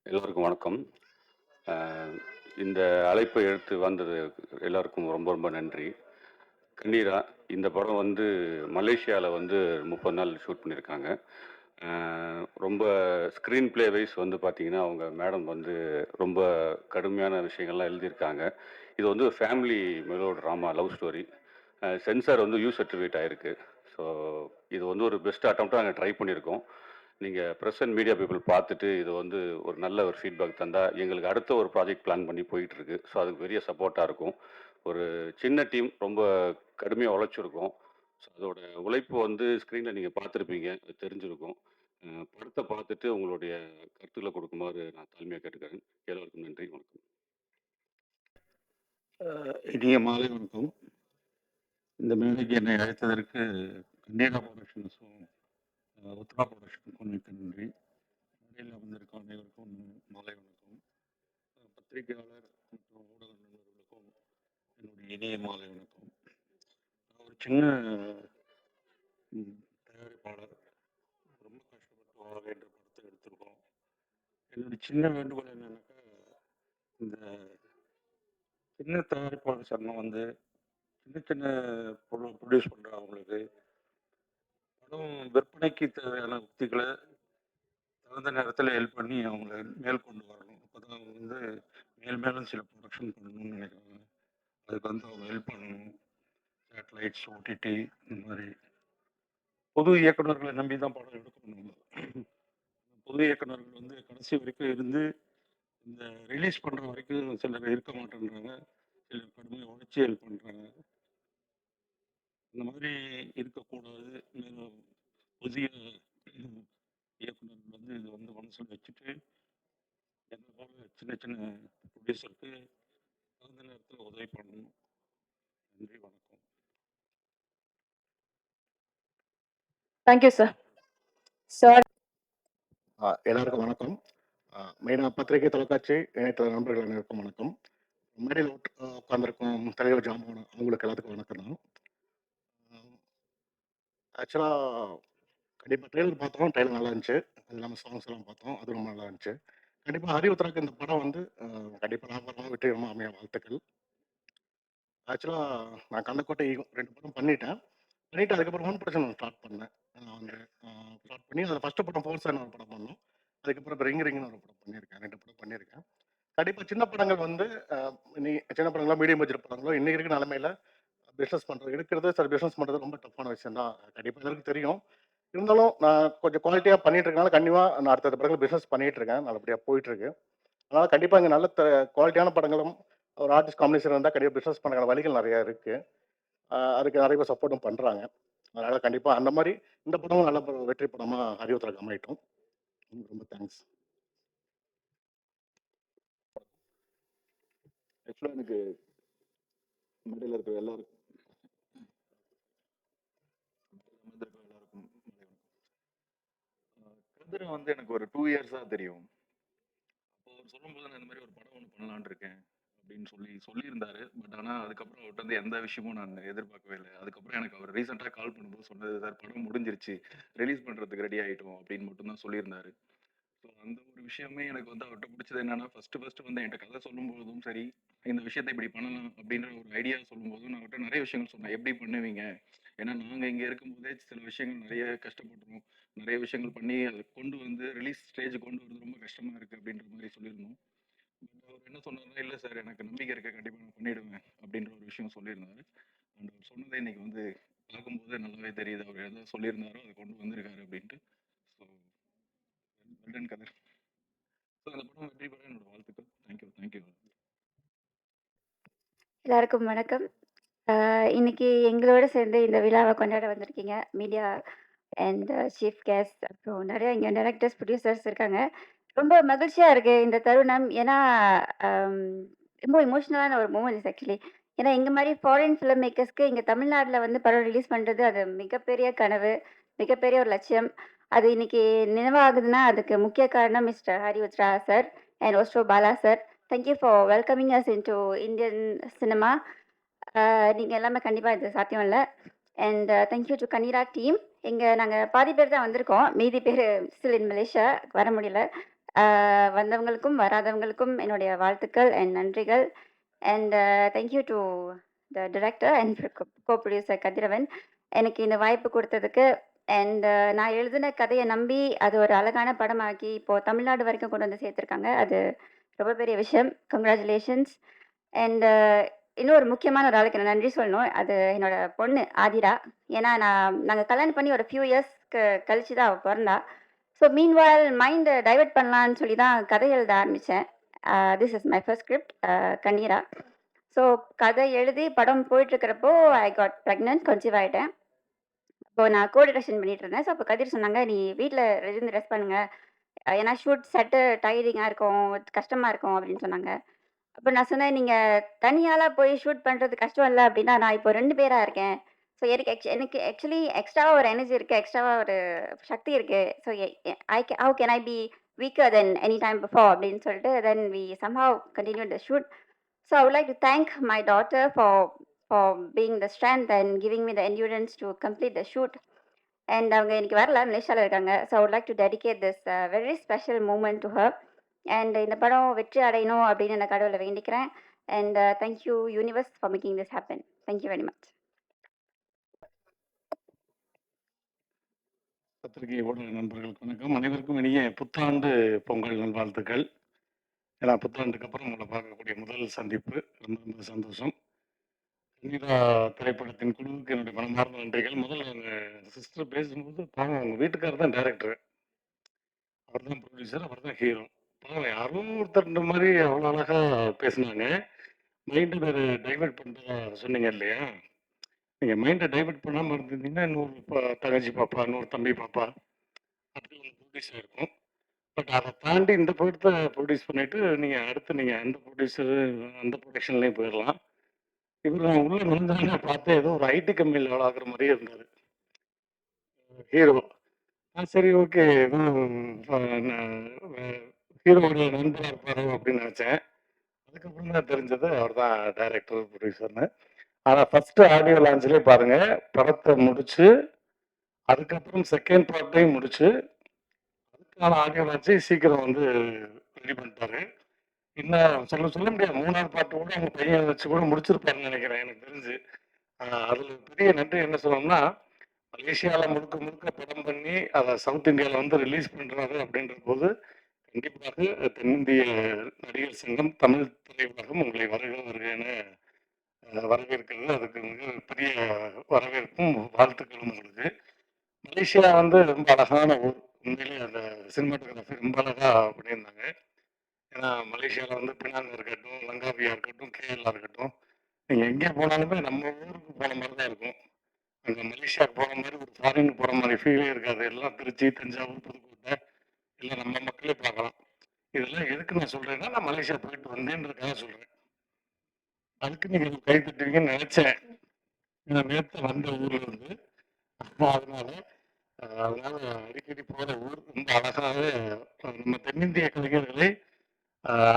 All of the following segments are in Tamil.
எல்லோருக்கும் வணக்கம். அ இந்த அழைப்பை எடுத்து வந்தது எல்லாருக்கும் ரொம்ப ரொம்ப நன்றி. கண்ணீரா இந்த படம் வந்து மலேசியால வந்து 30 நாள் ஷூட் பண்ணியிருக்காங்க. அ ரொம்ப ஸ்க்ரீன் ப்ளே வைஸ் வந்து பார்த்தீங்கன்னா, அவங்க மேடம் வந்து ரொம்ப கடுமையான விஷயங்கள்லாம் எழுதியிருக்காங்க. இது வந்து family mellow drama love story. Sensor வந்து யூ சர்டிஃபிகேட் ஆயிருக்கு. ஸோ இது வந்து ஒரு பெஸ்ட் அட்டெம்ப்ட்டா நாங்க ட்ரை பண்ணியிருக்கோம். நீங்க பிரஸ் அண்ட் மீடியா பீப்பிள் பார்த்துட்டு இது வந்து ஒரு நல்ல ஒரு ஃபீட்பேக் தந்தா, எங்களுக்கு அடுத்த ஒரு ப்ராஜெக்ட் பிளான் பண்ணி போயிட்டுருக்கு. ஸோ அதுக்கு பெரிய சப்போர்ட்டா இருக்கும். ஒரு சின்ன டீம் ரொம்ப கடுமையா உழைச்சிருக்கோம். ஸோ அதோட உழைப்பு வந்து ஸ்க்ரீன்ல நீங்க பார்த்துருப்பீங்க. அது தெரிஞ்சிருக்கும். படத்த பார்த்துட்டு உங்களுடைய கருத்துக்கள குடுக்குமாறு நான் தாழ்மையா கேட்டுக்கிறேன். எல்லோருக்கும் நன்றி. வணக்கம். இனிய மாலை வணக்கம். இந்த மேடைக்கு என்னை அழைத்ததற்கு கன்னியகா புரொடக்ஷன்ஸும் உத்ரா புரொடக்ஷனுக்கும் மிக்க நன்றி. மேடையில் அமர்ந்திருக்கும் அனைவருக்கும் மாலை வணக்கம். பத்திரிகையாளர் மற்றும் ஊடக நண்பர்களுக்கும் என்னுடைய இனிய மாலை வணக்கம். நான் ஒரு சின்ன தயாரிப்பாளர். ரொம்ப கஷ்டப்பட்டு வாழ என்ற படத்தை எடுத்திருக்கோம். என்னுடைய சின்ன வேண்டுகோள் என்னன்னாக்கா, இந்த சின்ன தயாரிப்பாளர் சங்கம் வந்து சின்ன சின்ன பொருள் ப்ரொடியூஸ் பண்ணுறவங்களுக்கு படம் விற்பனைக்கு தேவையான உத்திகளை தகுந்த நேரத்தில் ஹெல்ப் பண்ணி அவங்கள மேல் கொண்டு வரணும். அப்போ தான் அவங்க வந்து மேல் மேலும் சில ப்ரொடக்ஷன் பண்ணணும்னு நினைக்கிறாங்க. அதுக்கு வந்து அவங்க ஹெல்ப் பண்ணணும். சேட்டலைட்ஸ், ஓடிடி இந்த மாதிரி பொது இயக்குநர்களை நம்பி தான் படம் எடுக்கணும் நம்ம. பொது இயக்குநர்கள் வந்து கடைசி வரைக்கும் இருந்து இந்த ரிலீஸ் பண்ணுற வரைக்கும் சிலர் இருக்க மாட்டேன்றாங்க. சிலர் கடுமையாக உழைச்சி ஹெல்ப் பண்ணுறாங்க. இந்த மாதிரி இருக்கக்கூடாது. மேலும் புதிய இயக்குநர்கள் வந்து இது வந்து மனசில் வச்சுட்டு என்ன போல சின்ன சின்ன ப்ரொடியூசருக்கு தகுந்த நேரத்தில் உதவி பண்ணணும். நன்றி, வணக்கம். Thank you sir. சார் எல்லாருக்கும் வணக்கம். மெயினாக பத்திரிகை, தொலைக்காட்சி, இணையதள நண்பர்கள் அனைவருக்கும் வணக்கம். மேடையில் உட்காந்துருக்கும் தலைவர் ஜாம்பவன் அவங்களுக்கு எல்லாத்துக்கும் வணக்கம் தான். ஆக்சுவலாக கண்டிப்பாக ட்ரெயிலர் பார்த்தோம். ட்ரெயிலர் நல்லா இருந்துச்சு. அது இல்லாமல் சாங்ஸ் எல்லாம் பார்த்தோம். அது ரொம்ப நல்லா இருந்துச்சு. கண்டிப்பாக ஹரிவுத்ராக்கு இந்த படம் வந்து கண்டிப்பாக லாபகரமாக வெற்றிகரமாக அமைய வாழ்த்துக்கள். ஆக்சுவலாக நான் கந்தக்கோட்டை 2 படம் பண்ணிட்டேன். அதுக்கப்புறம் ஒன் பிரச்சனை ஸ்டார்ட் பண்ணேன். நான் வந்து ஸ்டார்ட் பண்ணி அதில் ஃபஸ்ட்டு படம் ஃபோர்ஸான ஒரு படம் பண்ணோம். அதுக்கப்புறம் இப்போ ரிங்னு ஒரு படம் பண்ணியிருக்கேன். 2 படம் பண்ணியிருக்கேன். கண்டிப்பாக சின்ன படங்கள் வந்து நீ சின்ன படங்களோ மீடியம் பட்ஜெட் படங்களோ இன்னைக்கு இருக்க நிலமையில பிஸ்னஸ் பண்ணுறது எடுக்கிறது சார் பிஸ்னஸ் பண்ணுறது ரொம்ப டஃப்பான விஷயம் தான். கண்டிப்பாக எல்லாருக்கும் தெரியும். இருந்தாலும் நான் கொஞ்சம் குவாலிட்டியாக பண்ணிட்டு இருக்கனால கண்டிப்பாக நான் அடுத்த படங்கள் பிஸ்னஸ் பண்ணிட்டு இருக்கேன். நல்லபடியாக போயிட்டு இருக்கு. அதனால் கண்டிப்பாக இங்கே நல்ல குவாலிட்டியான படங்களும் ஒரு ஆர்டிஸ்ட் காம்பினேஷன் இருந்தால் கண்டிப்பாக பிஸ்னஸ் பண்ணுற வழிகள் நிறையா இருக்குது. அதுக்கு நிறைய பேர் சப்போர்ட்டும் பண்ணுறாங்க. அதனால் கண்டிப்பாக அந்த மாதிரி இந்த படமும் நல்ல வெற்றி படமாக ஹரிவுத்ராக்கு அமையட்டும். ரொம்ப தேங்க்ஸ். ஆக்சுவலாக எனக்கு மேடையில் இருக்கிற எல்லாருக்கும் கதிரை வந்து எனக்கு ஒரு 2 இயர்ஸாக தெரியும். அப்போ அவர் சொல்லும்போது நான் இந்த மாதிரி ஒரு படம் ஒன்று பண்ணலான்னு இருக்கேன் அப்படின்னு சொல்லியிருந்தாரு. பட் ஆனால் அதுக்கப்புறம் அவர்கிட்ட வந்து எந்த விஷயமும் நான் எதிர்பார்க்கவே இல்லை. அதுக்கப்புறம் எனக்கு அவர் ரீசெண்டாக கால் பண்ணும்போது சொன்னது, சார் படம் முடிஞ்சிருச்சு, ரிலீஸ் பண்ணுறதுக்கு ரெடி ஆகிட்டோம் அப்படின்னு மட்டும்தான் சொல்லியிருந்தாரு. ஸோ அந்த ஒரு விஷயமே எனக்கு வந்து அவர்கிட்ட பிடிச்சது என்னன்னா, ஃபர்ஸ்ட் வந்து என்கிட்ட கதை சொல்லும்போதும் சரி, இந்த விஷயத்தை இப்படி பண்ணலாம் அப்படின்ற ஒரு ஐடியா சொல்லும்போதும் நான் அவர்கிட்ட நிறைய விஷயங்கள் சொன்னேன். எப்படி பண்ணுவீங்க? ஏன்னா நாங்கள் இங்கே இருக்கும்போதே சில விஷயங்கள் நிறைய கஷ்டப்படுறோம். நிறைய விஷயங்கள் பண்ணி அதை கொண்டு வந்து ரிலீஸ் ஸ்டேஜ் கொண்டு வரது ரொம்ப கஷ்டமா இருக்கு அப்படின்ற மாதிரி சொல்லியிருந்தோம். அவர் என்ன சொன்னார்னா, இல்லை சார் எனக்கு நம்பிக்கை இருக்கு, கண்டிப்பாக நான் பண்ணிடுவேன் அப்படின்ற ஒரு விஷயம் சொல்லியிருந்தாரு. அண்ட் அவர் சொன்னதை இன்னைக்கு வந்து பார்க்கும்போது நல்லாவே தெரியுது, அவர் எதை சொல்லியிருந்தாரோ அதை கொண்டு வந்திருக்காரு அப்படின்ட்டு. ஸோ வெல்டன் கதை. ஸோ அந்த படம் வெற்றி பெற என்னோட வாழ்த்துக்கள். தேங்க்யூ. எல்லாருக்கும் வணக்கம். இன்னைக்கு எங்களோட சேர்ந்து இந்த விழாவை கொண்டாட வந்திருக்கீங்க மீடியா அண்ட் சீஃப் கெஸ்ட், அப்புறம் நிறைய இங்கே டைரக்டர்ஸ், ப்ரொடியூசர்ஸ் இருக்காங்க. ரொம்ப மகிழ்ச்சியாக இருக்குது இந்த தருணம். ஏன்னா ஆம், ரொம்ப இமோஷ்னலான ஒரு மூமெண்ட்ஸ் ஆக்சுவலி. ஏன்னா எங்கள் மாதிரி ஃபாரின் ஃபிலிம் மேக்கர்ஸ்க்கு இங்கே தமிழ்நாட்டில் வந்து படம் ரிலீஸ் பண்ணுறது அது மிகப்பெரிய கனவு, மிகப்பெரிய ஒரு லட்சியம். அது இன்னைக்கு நினைவாகுதுன்னா அதுக்கு முக்கிய காரணம் மிஸ்டர் ஹரிவுத்ரா சார் அண்ட் ஓஸ்டோ Bala sir. Thank you for welcoming us in to Indian cinema. நீங்கள் எல்லாமே கண்டிப்பாக இது சாத்தியம் இல்லை. And thank you to Kanneera team. நாங்கள் பாதி பேர் தான் வந்திருக்கோம், மீதி பேர் ஸ்டில் இன் மலேசியா வர முடியல. வந்தவங்களுக்கும், வராதவங்களுக்கும் என்னுடைய வாழ்த்துக்கள் அண்ட் நன்றிகள். And thank you to the director and co-producer Kathiravan. எனக்கு இந்த வாய்ப்பு குடுத்ததுக்கு. அண்ட் நான் எழுதின கதைய நம்பி, அது ஒரு அழகான படமாக்கி, இப்போ தமிழ்நாடு வரைக்கும் கொண்டு வந்து சேர்த்துருக்காங்க. அது ரொம்ப பெரிய விஷயம். கங்ராச்சுலேஷன்ஸ். அண்ட் இன்னொரு முக்கியமான ஒரு ஆளுக்கு நான் நன்றி சொல்லணும். அது என்னோட பொண்ணு ஆதிரா. ஏன்னா நாங்க கல்யாணம் பண்ணி ஒரு ஃபியூ இயர்ஸ்க்கு கழிச்சு தான் அவ பொறந்தா. ஸோ மீன்வாயில் மைண்ட டைவர்ட் பண்ணலான்னு சொல்லி தான் கதை எழுத ஆரம்பிச்சேன். This is my first script Kanneera. So கதை எழுதி படம் போயிட்டுருக்கிறப்போ ஐ காட் ப்ரெக்னன்ட், கன்சீவ் ஆயிட்டேன். இப்போ நான் கோ-டைரக்ஷன் பண்ணிட்டு இருந்தேன். ஸோ அப்போ கதிர் சொன்னாங்க, "நீ வீட்ல இருந்து ரெஸ்ட் பண்ணுங்க. ஏன்னா ஷூட் செட்டு டயரிங்கா இருக்கும், கஷ்டமா இருக்கும்" அப்படின்னு சொன்னாங்க. அப்ப நான் சொன்னேன், "நீங்க தனியாளா போய் ஷூட் பண்றது கஷ்டம் இல்ல அப்படின்னா, நான் இப்போ 2 பேரா இருக்கேன். ஸோ எனக்கு ஆக்சுவலி எக்ஸ்ட்ராவா ஒரு எனர்ஜி இருக்கு. எக்ஸ்ட்ராவா ஒரு சக்தி இருக்கு. ஸோ எ எ ஐ கே how can I be weaker then any time before" அப்படின்னு சொல்லிட்டு then we somehow continued the shoot. So I would like to thank my daughter for being the strength and giving me the endurance to complete the shoot. And அவங்க இன்னைக்கு வரல, மலேசியால இருக்காங்க. So I would like to dedicate this very special moment to her. And இந்த படம் வெற்றி அடையணும் அப்படின்னு நான் கடவுளை வேண்டிக்கிறேன். And thank you universe for making this happen. Thank you very much. பத்திரிகை ஊடக நண்பர்களுக்கு வணக்கம். அனைவருக்கும் இனிய புத்தாண்டு பொங்கல் நல்வாழ்த்துக்கள். ஏன்னா புத்தாண்டுக்கு அப்புறம் உங்களை பார்க்கக்கூடிய முதல் சந்திப்பு. ரொம்ப ரொம்ப சந்தோஷம். கண்ணீரா திரைப்படத்தின் குழுவுக்கு என்னுடைய மனமார்ந்த நன்றிகள். முதல்ல அவங்க சிஸ்டர் பேசும்போது பாவம் அவங்க வீட்டுக்காரர் தான் டைரக்டர், அவர் தான் ப்ரொடியூசர், அவர் தான் ஹீரோ. பாவம் யாரோ ஒருத்தர் இந்த மாதிரி அவ்வளோ அழகா பேசுனாங்க. மைண்டை வேறு டைவர்ட் பண்ணுறதா சொன்னீங்க இல்லையா? நீங்கள் மைண்டை டைவர்ட் பண்ணாமல் இருந்திருந்தீங்கன்னா இன்னொரு தங்கச்சி பாப்பா, இன்னொரு தம்பி பாப்பா அப்படி ஒன்று ப்ரொடியூஸ் ஆயிருக்கும். பட் அதை தாண்டி இந்த படத்தை ப்ரொடியூஸ் பண்ணிட்டு நீங்கள் அந்த ப்ரொடியூசரு அந்த ப்ரொடக்ஷன்லேயும் போயிடலாம். இவர் நான் உள்ள நுழைஞ்சாங்க பார்த்தேன், ஏதோ ஒரு ஐடி கம்பெனியில் வேலை ஆகுற மாதிரியே இருந்தார் ஹீரோ. சரி ஓகே, ஹீரோவோட நண்பராக இருப்பாரோ அப்படின்னு நினச்சேன். அதுக்கப்புறம் தான் தெரிஞ்சது அவர் தான் டைரக்டர் ப்ரொடியூசர்னு. ஆனால் ஃபர்ஸ்ட் ஆடியோ லான்ச்லேயே பாருங்கள், படத்தை முடிச்சு அதுக்கப்புறம் செகண்ட் பார்ட்டையும் முடிச்சு அதுக்கான ஆடியோ லான்ச்சை சீக்கிரம் வந்து ரெடி பண்ணிட்டாரு. இன்னும் சொல்ல முடியாது, 3வது பாட்டு கூட அவங்க பையன் வச்சு கூட முடிச்சிருப்பாருன்னு நினைக்கிறேன் எனக்கு தெரிஞ்சு. அதில் பெரிய நன்றி என்ன சொல்லணும்னா, மலேசியாவில் முழுக்க முழுக்க படம் பண்ணி அதை சவுத் இந்தியாவில் வந்து ரிலீஸ் பண்ணுறாரு அப்படின்ற போது கண்டிப்பாக தென்னிந்திய நடிகர் சங்கம், தமிழ் திரையுலகம் உங்களை வருகன்னு வரவேற்கிறது. அதுக்கு மிக பெரிய வரவேற்பும் வாழ்த்துக்களும் உங்களுக்கு. மலேசியா வந்து ரொம்ப அழகான ஊர். உண்மையிலேயே அந்த சினிமாட்டோகிராஃபி ரொம்ப அழகாக பண்ணியிருந்தாங்க. ஏன்னா மலேசியாவில் வந்து பினாங்காக இருக்கட்டும், லங்காவியாக இருக்கட்டும், கேரளா இருக்கட்டும், நீங்கள் எங்கே போனாலுமே நம்ம ஊருக்கு போன மாதிரி தான் இருக்கும். அங்கே மலேசியாவுக்கு போகிற மாதிரி ஒரு ஃபாரின் போகிற மாதிரி ஃபீலே இருக்காது. எல்லாம் திருச்சி, தஞ்சாவூர், புதுக்கோட்டை எல்லாம் நம்ம மக்களே பார்க்கலாம். இதெல்லாம் எதுக்கு நான் சொல்கிறேன்னா, நான் மலேசியா போயிட்டு வந்தேன்றதுக்காக சொல்கிறேன். அதுக்கு நீங்கள் கை தட்டுவீங்கன்னு நினச்சேன். நான் நேற்று வந்த ஊரில் இருந்து. அதனால அதனால அடிக்கடி போகிற ஊர் ரொம்ப அழகாகவே நம்ம தென்னிந்திய கலைஞர்களை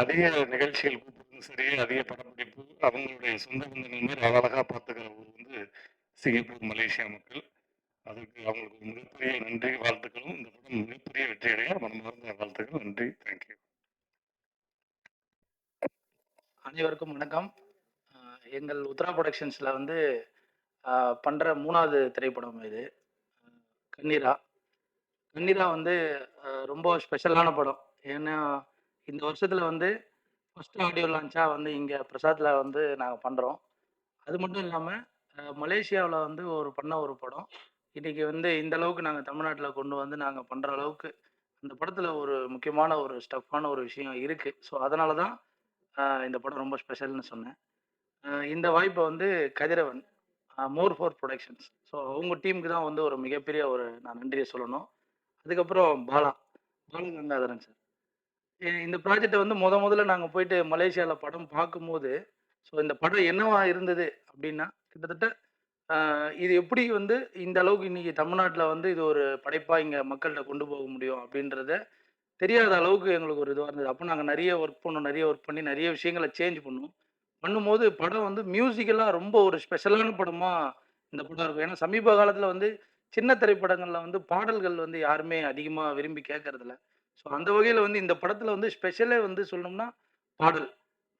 அதிக நிகழ்ச்சிகள் கூப்பிடுறதும் சரி, அதிக படப்பிடிப்பு அவங்களுடைய சொந்த பந்தங்கள் மாதிரி அழகாக பார்த்துக்கிற ஊர் வந்து சிங்கப்பூர், மலேசியா மக்கள். அதுக்கு அவங்களுக்கு மிகப்பெரிய நன்றி, வாழ்த்துக்களும். இந்த படம் மிகப்பெரிய வெற்றி அடைய மனமார்ந்த வாழ்த்துக்கள். நன்றி, தேங்க்யூ. அனைவருக்கும் வணக்கம். எங்கள் உத்ரா ப்ரொடக்ஷன்ஸில் வந்து பண்ணுற 3வது திரைப்படம் இது கண்ணீரா. கண்ணீரா வந்து ரொம்ப ஸ்பெஷலான படம். ஏன்னா இந்த வருஷத்தில் வந்து ஃபஸ்ட்டு ஆடியோ லான்ச்சாக வந்து இங்கே பிரசாத்தில் வந்து நாங்கள் பண்ணுறோம். அது மட்டும் இல்லாமல் மலேசியாவில் வந்து பண்ண ஒரு படம் இன்றைக்கி வந்து இந்த அளவுக்கு நாங்கள் தமிழ்நாட்டில் கொண்டு வந்து நாங்கள் பண்ணுற அளவுக்கு அந்த படத்தில் ஒரு முக்கியமான ஒரு ஸ்டஃப்பான ஒரு விஷயம் இருக்குது. ஸோ அதனால தான் இந்த படம் ரொம்ப ஸ்பெஷல்னு சொன்னேன். இந்த வாய்ப்பை வந்து கதிரவன், மோர் ஃபோர் ப்ரொடக்ஷன்ஸ், ஸோ அவங்க டீமுக்கு தான் வந்து ஒரு மிகப்பெரிய நான் நன்றியை சொல்லணும். அதுக்கப்புறம் பாலகங்காதரன் சார். இந்த ப்ராஜெக்டை வந்து முதல்ல நாங்கள் போயிட்டு மலேசியாவில் படம் பார்க்கும்போது, ஸோ இந்த படம் என்னவா இருந்தது அப்படின்னா, கிட்டத்தட்ட இது எப்படி வந்து இந்த அளவுக்கு இன்னைக்கு தமிழ்நாட்டில் வந்து இது ஒரு படைப்பாக இங்கே மக்கள்கிட்ட கொண்டு போக முடியும் அப்படின்றத தெரியாத அளவுக்கு எங்களுக்கு ஒரு இதுவாக இருந்தது. அப்போ நாங்கள் நிறைய ஒர்க் பண்ணி நிறைய விஷயங்களை சேஞ்ச் பண்ணும்போது படம் வந்து மியூசிக்கலாக ரொம்ப ஒரு ஸ்பெஷலான படமாக இந்த படம் இருக்கும். ஏன்னா சமீப காலத்தில் வந்து சின்ன திரைப்படங்களில் வந்து பாடல்கள் வந்து யாருமே அதிகமாக விரும்பி கேட்கறதில்ல. ஸோ அந்த வகையில வந்து இந்த படத்துல வந்து ஸ்பெஷலே வந்து சொல்லணும்னா பாடல்.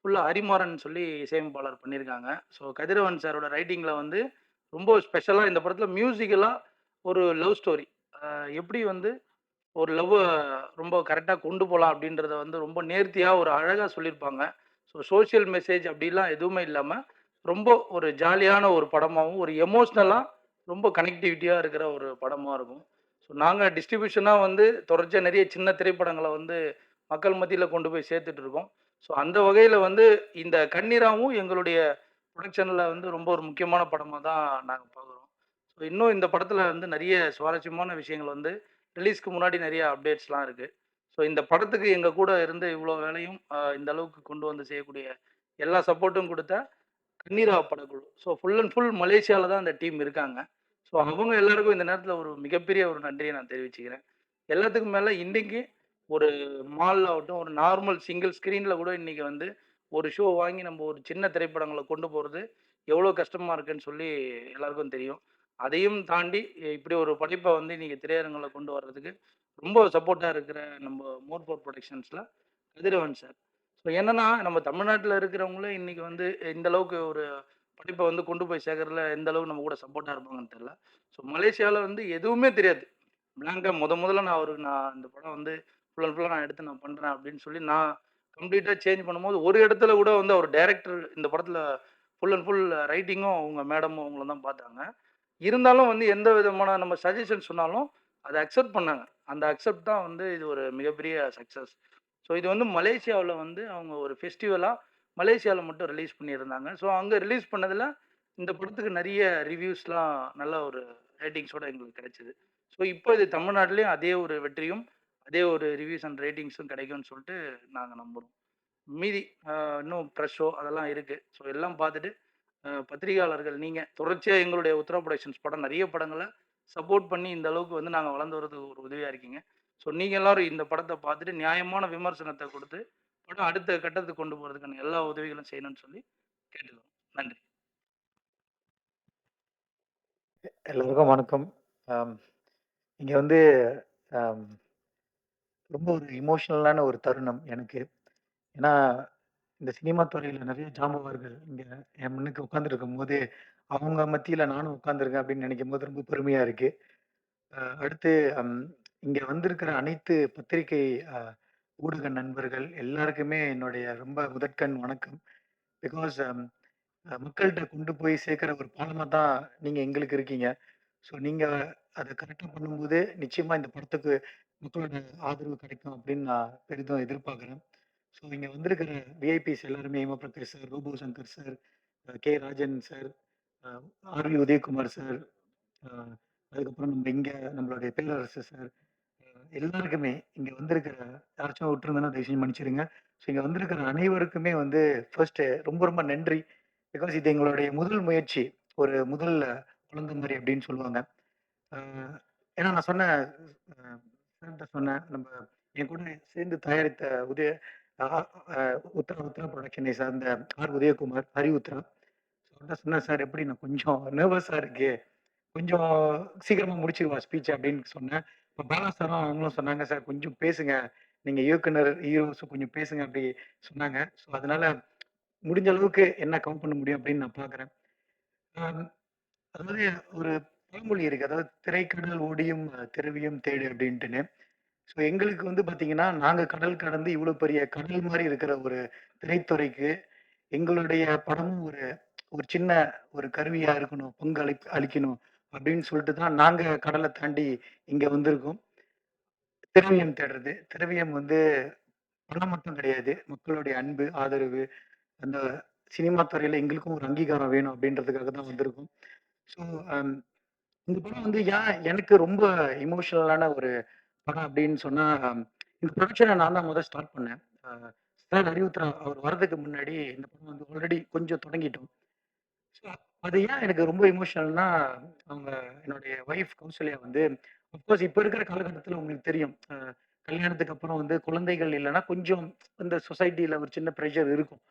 ஃபுல்லா ஹரிமாறன் சொல்லி இசையமைப்பாளர் பண்ணியிருக்காங்க. ஸோ கதிரவன் சாரோட ரைட்டிங்ல வந்து ரொம்ப ஸ்பெஷலா இந்த படத்துல மியூசிக்கலா ஒரு லவ் ஸ்டோரி. அ எப்படி வந்து ஒரு லவ்வ ரொம்ப கரெக்ட்டா கொண்டு போலாம் அப்படின்றத வந்து ரொம்ப நேர்த்தியா, ஒரு அழகா சொல்லியிருப்பாங்க. ஸோ சோசியல் மெசேஜ் அப்படிலாம் எதுவுமே இல்லாம, ரொம்ப ஒரு ஜாலியான ஒரு படமாவும், ஒரு எமோஷனலா ரொம்ப கனெக்டிவிட்டியா இருக்கிற ஒரு படமா இருக்கும். ஸோ நாங்க டிஸ்ட்ரிபியூஷனா வந்து தொடர்ச்சியா நெறைய சின்ன திரைப்படங்கள வந்து மக்கள் மத்தியில கொண்டு போய் சேர்த்துட்டு இருக்கோம். ஸோ அந்த வகையில வந்து இந்த கண்ணீராவும் எங்களுடைய புரொடக்ஷன்ல வந்து ரொம்ப ஒரு முக்கியமான படமா தான் நாங்க பார்க்குறோம். ஸோ இன்னும் இந்த படத்துல வந்து நெறைய சுவாரஸ்யமான விஷயங்கள் வந்து ரிலீஸ்க்கு முன்னாடி நெறைய அப்டேட்ஸ்லாம் இருக்கு. ஸோ இந்த படத்துக்கு எங்க கூட இருந்து இவ்ளோ வேலையும் இந்த அளவுக்கு கொண்டு வந்து செய்யக்கூடிய எல்லா சப்போர்ட்டும் குடுத்த கண்ணீரா படக்குழு. ஸோ ஃபுல் அண்ட் ஃபுல் மலேசியால தான் அந்த டீம் இருக்காங்க. ஸோ அவங்க எல்லாருக்கும் இந்த நேரத்தில ஒரு மிகப்பெரிய ஒரு நன்றிய நான் தெரிவிச்சுக்கிறேன். எல்லாத்துக்கும் மேல இன்னைக்கு ஒரு மால் ஆகட்டும், ஒரு நார்மல் சிங்கிள் ஸ்க்ரீன்ல கூட இன்னைக்கு வந்து ஒரு ஷோ வாங்கி நம்ம ஒரு சின்ன திரைப்படங்கள கொண்டு போறது எவ்வளோ கஷ்டமா இருக்குன்னு சொல்லி எல்லாருக்கும் தெரியும். அதையும் தாண்டி இப்படி ஒரு படைப்ப வந்து இன்னைக்கு திரையரங்குல கொண்டு வர்றதுக்கு ரொம்ப சப்போர்ட்டா இருக்கிற நம்ம மோர் பவர் புரொடக்ஷன்ஸ்ல கதிரவன் சார். ஸோ என்னன்னா, நம்ம தமிழ்நாட்டுல இருக்கிறவங்களே இன்னைக்கு வந்து இந்த அளவுக்கு ஒரு படைப்ப வந்து கொண்டு போய் சேர்க்கறதுல எந்த அளவுக்கு நம்ம கூட சப்போர்ட்டா இருப்பாங்கன்னு தெரியல. ஸோ மலேசியால வந்து எதுவுமே தெரியாது. பிளாங்கா முதல்ல நான் இந்த படம் வந்து ஃபுல் அண்ட் ஃபுல்லா நான் எடுத்து நான் பண்றேன் அப்படின்னு சொல்லி நான் கம்ப்ளீட்டா சேஞ்ச் பண்ணும்போது, ஒரு இடத்துல கூட வந்து அவர் டைரக்டர் இந்த படத்துல ஃபுல் அண்ட் ஃபுல் ரைட்டிங்கும் அவங்க மேடமும் அவங்களும் தான் பார்த்தாங்க. இருந்தாலும் வந்து எந்த விதமான நம்ம சஜஷன் சொன்னாலும் அத அக்செப்ட் பண்ணாங்க. அந்த அக்செப்ட் தான் வந்து இது ஒரு மிகப்பெரிய சக்சஸ். ஸோ இது வந்து மலேசியாவுல வந்து அவங்க ஒரு ஃபெஸ்டிவலா மலேசியால மட்டும் ரிலீஸ் பண்ணியிருந்தாங்க. ஸோ அங்க ரிலீஸ் பண்ணதுல இந்த படத்துக்கு நெறைய ரிவ்யூஸ்லாம் நல்ல ஒரு ரேட்டிங்ஸோட எங்களுக்கு கிடைச்சது. ஸோ இப்போ இது தமிழ்நாட்டிலயும் அதே ஒரு வெற்றியும், அதே ஒரு ரிவ்யூஸ் அண்ட் ரேட்டிங்ஸும் கிடைக்கும்னு சொல்லிட்டு நாங்க நம்புறோம். மீதி இன்னும் ப்ரெஸ் ஷோ அதெல்லாம் இருக்கு. ஸோ எல்லாம் பார்த்துட்டு பத்திரிகையாளர்கள் நீங்க தொடர்ச்சியா எங்களுடைய உத்தரா புரொடக்ஷன்ஸ் படம் நெறைய படங்கள சப்போர்ட் பண்ணி இந்த அளவுக்கு வந்து நாங்க வளர்ந்து வரதுக்கு ஒரு உதவியா இருக்கீங்க. ஸோ நீங்க எல்லாரும் இந்த படத்த பார்த்துட்டு நியாயமான விமர்சனத்த குடுத்து, படம் அடுத்த கட்டத்துக்கு கொண்டு போறதுக்கான எல்லா உதவிகளும் செய்யணும்னு சொல்லி கேட்டுக்கிறோம். நன்றி. எல்லாருக்கும் வணக்கம். ஆம், இங்க வந்து ஆம், ரொம்ப ஒரு எமோஷனலான ஒரு தருணம் எனக்கு. ஏன்னா, இந்த சினிமா துறையில நெறைய ஜாம்பவான்கள் இங்க என் முன்னுக்கு உட்கார்ந்துருக்கும்போது, அவங்க மத்தியில நானும் உட்கார்ந்துருக்கேன் அப்படின்னு நினைக்கும்போது ரொம்ப பெருமையா இருக்கு. அடுத்து அம் இங்க வந்திருக்கிற அனைத்து பத்திரிகை அ ஊடக நண்பர்கள் எல்லாருக்குமே என்னுடைய ரொம்ப முதற்கண் வணக்கம். பிகாஸ் மக்கள்ட்ட கொண்டு போய் சேர்க்கிற ஒரு பாலமா தான் நீங்க எங்களுக்கு இருக்கீங்க. ஸோ நீங்க அத கரெக்ட்டா பண்ணும்போது, நிச்சயமா இந்த படத்துக்கு மக்களோட ஆதரவு கிடைக்கும் அப்படின்னு நான் பெரிதும் எதிர்பார்க்கிறேன். ஸோ இங்க வந்திருக்கிற விஐபிஸ் எல்லாருமே Hemaprakash sir, Robo Shankar sir, K. Rajan sir, அ ஆர்.வி. உதயகுமார் சார், அ அதுக்கப்புறம் நம்மளுடைய பேரரசு சார், எல்லாருக்குமே இங்க வந்திருக்கிற யாராச்சும் விட்டுருந்தேன்னா தயவு செஞ்சு மன்னிச்சிடுங்க. ஸோ இங்க வந்திருக்கிற அனைவருக்குமே வந்து ஃபர்ஸ்ட்டு ரொம்ப ரொம்ப நன்றி. பிகாஸ் இது எங்களுடைய முதல் முயற்சி. ஒரு முதல் குழந்தை மாரி அப்படின்னு சொல்லுவாங்க. அ ஏன்னா நான் சொன்னேன் அ சார்ட்ட சொன்னேன். என் கூட சேர்ந்து தயாரித்த உதய அ அ உத்தரா உத்தரா புரொடக்ஷனை சார்ந்த ஆர். உதயகுமார், ஹரி உத்ரா. அவர்ட்ட சொன்னேன், "சார் எப்படி நான் கொஞ்சம் நர்வஸா இருக்கு. கொஞ்சம் சீக்கிரமா முடிச்சிருவா ஸ்பீச்" அப்படின்னு சொன்னேன். இப்ப பாலா சாரும் அவங்களும் சொன்னாங்க, "சார் கொஞ்சம் பேசுங்க. நீங்க இயக்குனர், ஹீரோஸ் கொஞ்சம் பேசுங்க" அப்படி சொன்னாங்க. ஸோ அதனால முடிஞ்ச அளவுக்கு என்ன கவர் பண்ண முடியும் அப்படின்னு நான் பார்க்குறேன். அ அதாவது ஒரு பழமொழி இருக்கு. அதாவது "திரைக்கடல் ஓடியும் திரவியம் தேடு" அப்படின்ட்டுன்னு. ஸோ எங்களுக்கு வந்து பார்த்தீங்கன்னா, நாங்க கடல் கடந்து இவ்வளோ பெரிய கடல் மாரி இருக்கிற ஒரு திரைத்துறைக்கு, எங்களுடைய படமும் ஒரு ஒரு சின்ன ஒரு கருவியா இருக்கணும், பங்கு அளிக்கணும் அப்படின்னு சொல்லிட்டு தான் நாங்க கடல தாண்டி இங்க வந்திருக்கோம். திரவியம் தேடுறது. திரவியம் வந்து பணம் மட்டும் கிடையாது. மக்களுடைய அன்பு, ஆதரவு, அந்த சினிமா துறையில எங்களுக்கும் ஒரு அங்கீகாரம் வேணும் அப்படின்றதுக்காக தான் வந்திருக்கோம். ஸோ அம் இந்த படம் வந்து ஏன் எனக்கு ரொம்ப எமோஷனலான ஒரு படம் அப்படின்னு சொன்னா, இந்த புரொடக்ஷன நான் தான் ஸ்டார்ட் பண்ணேன். அ சார் ஹரிவுத்ரா அவர் வரதுக்கு முன்னாடி இந்த படம் வந்து ஆல்ரெடி கொஞ்சம் தொடங்கிட்டோம். ஸோ அது ஏன் எனக்கு ரொம்ப எமோஷனல்னா, அவங்க என்னுடைய ஒய்ஃப் கௌசல்யா வந்து அஃப்கோர்ஸ் இப்ப இருக்கிற காலகட்டத்தில உங்களுக்கு தெரியும். கல்யாணத்துக்கு அப்புறம் வந்து குழந்தைகள் இல்லன்னா கொஞ்சம் இந்த சொசைட்டில ஒரு சின்ன பிரஷர் இருக்கும்.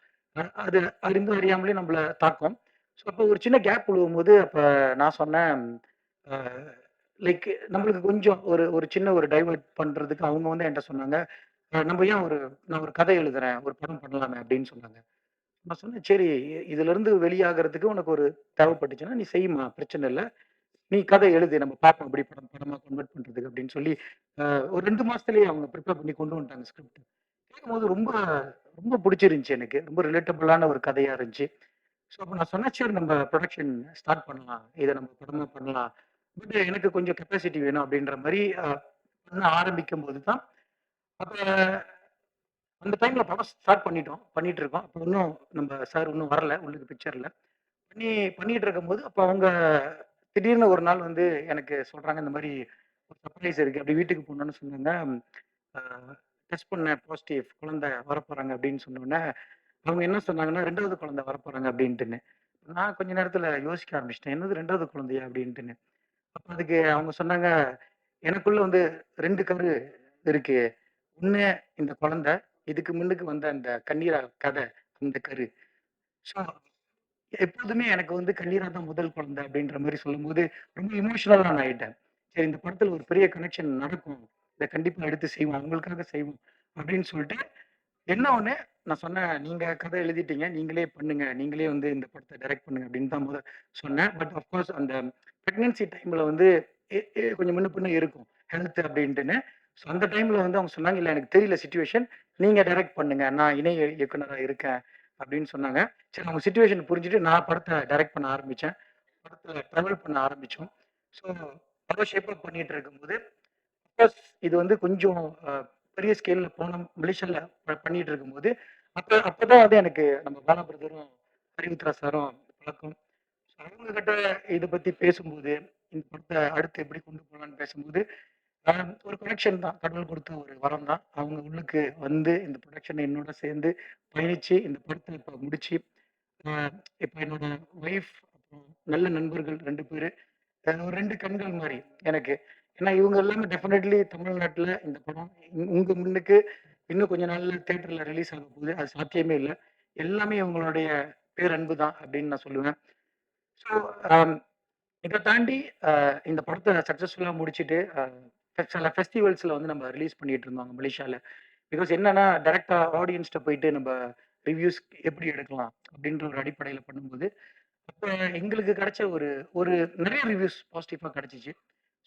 அது அறிந்தும் அறியாமலே நம்மள தாக்கும். ஸோ அப்போ ஒரு சின்ன கேப் விழுவும்போது, அப்ப நான் சொன்னேன், அ லைக் நம்மளுக்கு கொஞ்சம் ஒரு ஒரு சின்ன ஒரு டைவர்ட் பண்றதுக்கு அவங்க வந்து என்கிட்ட சொன்னாங்க, "நம்ம ஏன் நான் ஒரு கதை எழுதுறேன், ஒரு படம் பண்ணலாமே" அப்படின்னு சொன்னாங்க. நான் சொன்னேன், "சரி, இதிலிருந்து வெளியாகறதுக்கு உனக்கு ஒரு தேவைப்பட்டுச்சுன்னா, நீ செய்யுமா, பிரச்சனை இல்ல. நீ கதை எழுது, நம்ம பார்ப்போம் எப்படி படமா கன்வெர்ட் பண்றதுக்கு" அப்படின்னு சொல்லி, ஒரு 2 மாசத்திலேயே அவங்க ப்ரிப்பேர் பண்ணி கொண்டு வந்துட்டாங்க ஸ்கிரிப்ட். கேட்கும்போது ரொம்ப ரொம்ப பிடிச்சிருந்துச்சு எனக்கு. ரொம்ப ரிலேட்டபிளான ஒரு கதையா இருந்துச்சு. ஸோ அப்ப நான் சொன்னேன், "சரி நம்ம புரொடக்ஷன் ஸ்டார்ட் பண்ணலாம். இத நம்ம படமா பண்ணலாம். பட் எனக்கு கொஞ்சம் கெப்பாசிட்டி வேணும்." அப்படின்ற மாரி பண்ண ஆரம்பிக்கும்போது தான், அப்ப அந்த டைம்ல படம் ஸ்டார்ட் பண்ணிட்டோம். பண்ணிட்டு இருக்கோம். அப்ப இன்னும் நம்ம சார் இன்னும் வரல உள்ளுக்கு பிக்சர்ல. பண்ணி பண்ணிட்டு இருக்கும்போது, அப்ப அவங்க திடீர்னு ஒரு நாள் வந்து எனக்கு சொல்றாங்க, இந்த மாரி ஒரு சர்ப்ரைஸ் இருக்கு. அப்படி வீட்டுக்கு போனோனே சொன்னாங்க, அ டெஸ்ட் பண்ணேன் பாசிட்டிவ், குழந்தை வரப்போறாங்க அப்படின்னு சொன்னோனே, அவங்க என்ன சொன்னாங்கன்னா, 2வது குழந்தை வரப்போறாங்க அப்படின்ட்டுன்னு. நான் கொஞ்ச நேரத்துல யோசிக்க ஆரம்பிச்சுட்டேன். என்னது 2வது குழந்தையா அப்படின்ட்டுன்னு. அப்ப அதுக்கு அவங்க சொன்னாங்க, "எனக்குள்ள வந்து 2 கரு இருக்கு. ஒண்ணு இந்த குழந்தை, இதுக்கு முன்னுக்கு வந்த அந்த கண்ணீரா கதை, அந்த கரு. ஸோ எப்போதுமே எனக்கு வந்து கண்ணீரா தான் முதல் குழந்தை." அப்படின்ற மாரி சொல்லும்போது, ரொம்ப எமோஷனலா நான் ஆயிட்டேன். சரி, இந்த படத்துல ஒரு பெரிய கனெக்ஷன் நடக்கும். இத கண்டிப்பா எடுத்து செய்வோம். அவங்களுக்காக செய்வோம் அப்படின்னு சொல்லிட்டு, என்ன ஒண்ணு நான் சொன்னேன், "நீங்க கதை எழுதிட்டீங்க. நீங்களே பண்ணுங்க. நீங்களே வந்து இந்த படத்த டைரக்ட் பண்ணுங்க." அப்படின்னு தான் சொன்னேன். பட் ஆஃப் கோர்ஸ் அந்த பிரெக்னன்சி டைம்ல வந்து கொஞ்சம் முன்ன பின்ன இருக்கும். ஹெல்த் அப்படின்ட்டுன்னு. ஸோ அந்த டைம்ல வந்து அவங்க சொன்னாங்க, "இல்ல எனக்கு தெரியல சிச்சுவேஷன். நீங்க டைரக்ட் பண்ணுங்க. நான் இணை இயக்குனரா இருக்கேன்." அப்படின்னு சொன்னாங்க. சரி, அவங்க சிச்சுவேஷன் புரிஞ்சுட்டு நான் படத்த டைரக்ட் பண்ண ஆரம்பிச்சேன். படத்த ட்ராவல் பண்ண ஆரம்பிச்சோம். ஸோ படம் ஷேப் அப் பண்ணிட்டு இருக்கும்போது, அஃப்கோர்ஸ் இது வந்து கொஞ்சம் பெரிய ஸ்கேல்ல போனோம். மலேசியால பண்ணிட்டு இருக்கும்போது, அப்பதான் வந்து எனக்கு நம்ம பாலா பிரதரும், ஹரிவுத்ரா சாரும் பழக்கம். So அவங்க கிட்ட இத பத்தி பேசும்போது, இந்த படத்த அடுத்து எப்படி கொண்டு போலான்னு பேசும்போது, அ ஒரு கனெக்ஷன் தான். கடவுள் குடுத்த ஒரு வரம் தான். அவங்க உள்ளுக்கு வந்து இந்த புரொடக்ஷன் என்னோட சேர்ந்து பயணிச்சு, இந்த படத்த இப்ப முடிச்சு, அ இப்ப என்னோட ஒய்ஃப், அப்புறம் நல்ல நண்பர்கள் 2 பேரு. ஒரு 2 கண்கள் மாரி எனக்கு. ஏன்னா இவங்க எல்லாமே டெஃபினெட்லி தமிழ்நாட்டுல இந்த படம் உங்க முன்னுக்கு இன்னும் கொஞ்ச நாள்ல தியேட்டர்ல ரிலீஸ் ஆக போகுது. அது சாத்தியமே இல்ல. எல்லாமே இவங்களுடைய பேரன்பு தான் அப்படின்னு நான் சொல்லுவேன். ஸோ அம் இத தாண்டி அ இந்த படத்த சக்சஸ்ஃபுல்லா முடிச்சுட்டு, சில ஃபெஸ்டிவல்ஸ்ல வந்து நம்ம ரிலீஸ் பண்ணிட்டு இருந்தோம் மலேசியால. பிகாஸ் என்னன்னா, டைரக்ட்டா ஆடியன்ஸ்ட்ட போயிட்டு நம்ம ரிவ்யூஸ் எப்படி எடுக்கலாம் அப்படின்ற ஒரு அடிப்படையில பண்ணும்போது, அப்ப எங்களுக்கு கிடைச்ச ஒரு ஒரு நெறைய ரிவ்யூஸ் பாசிட்டிவா கிடைச்சுச்சு.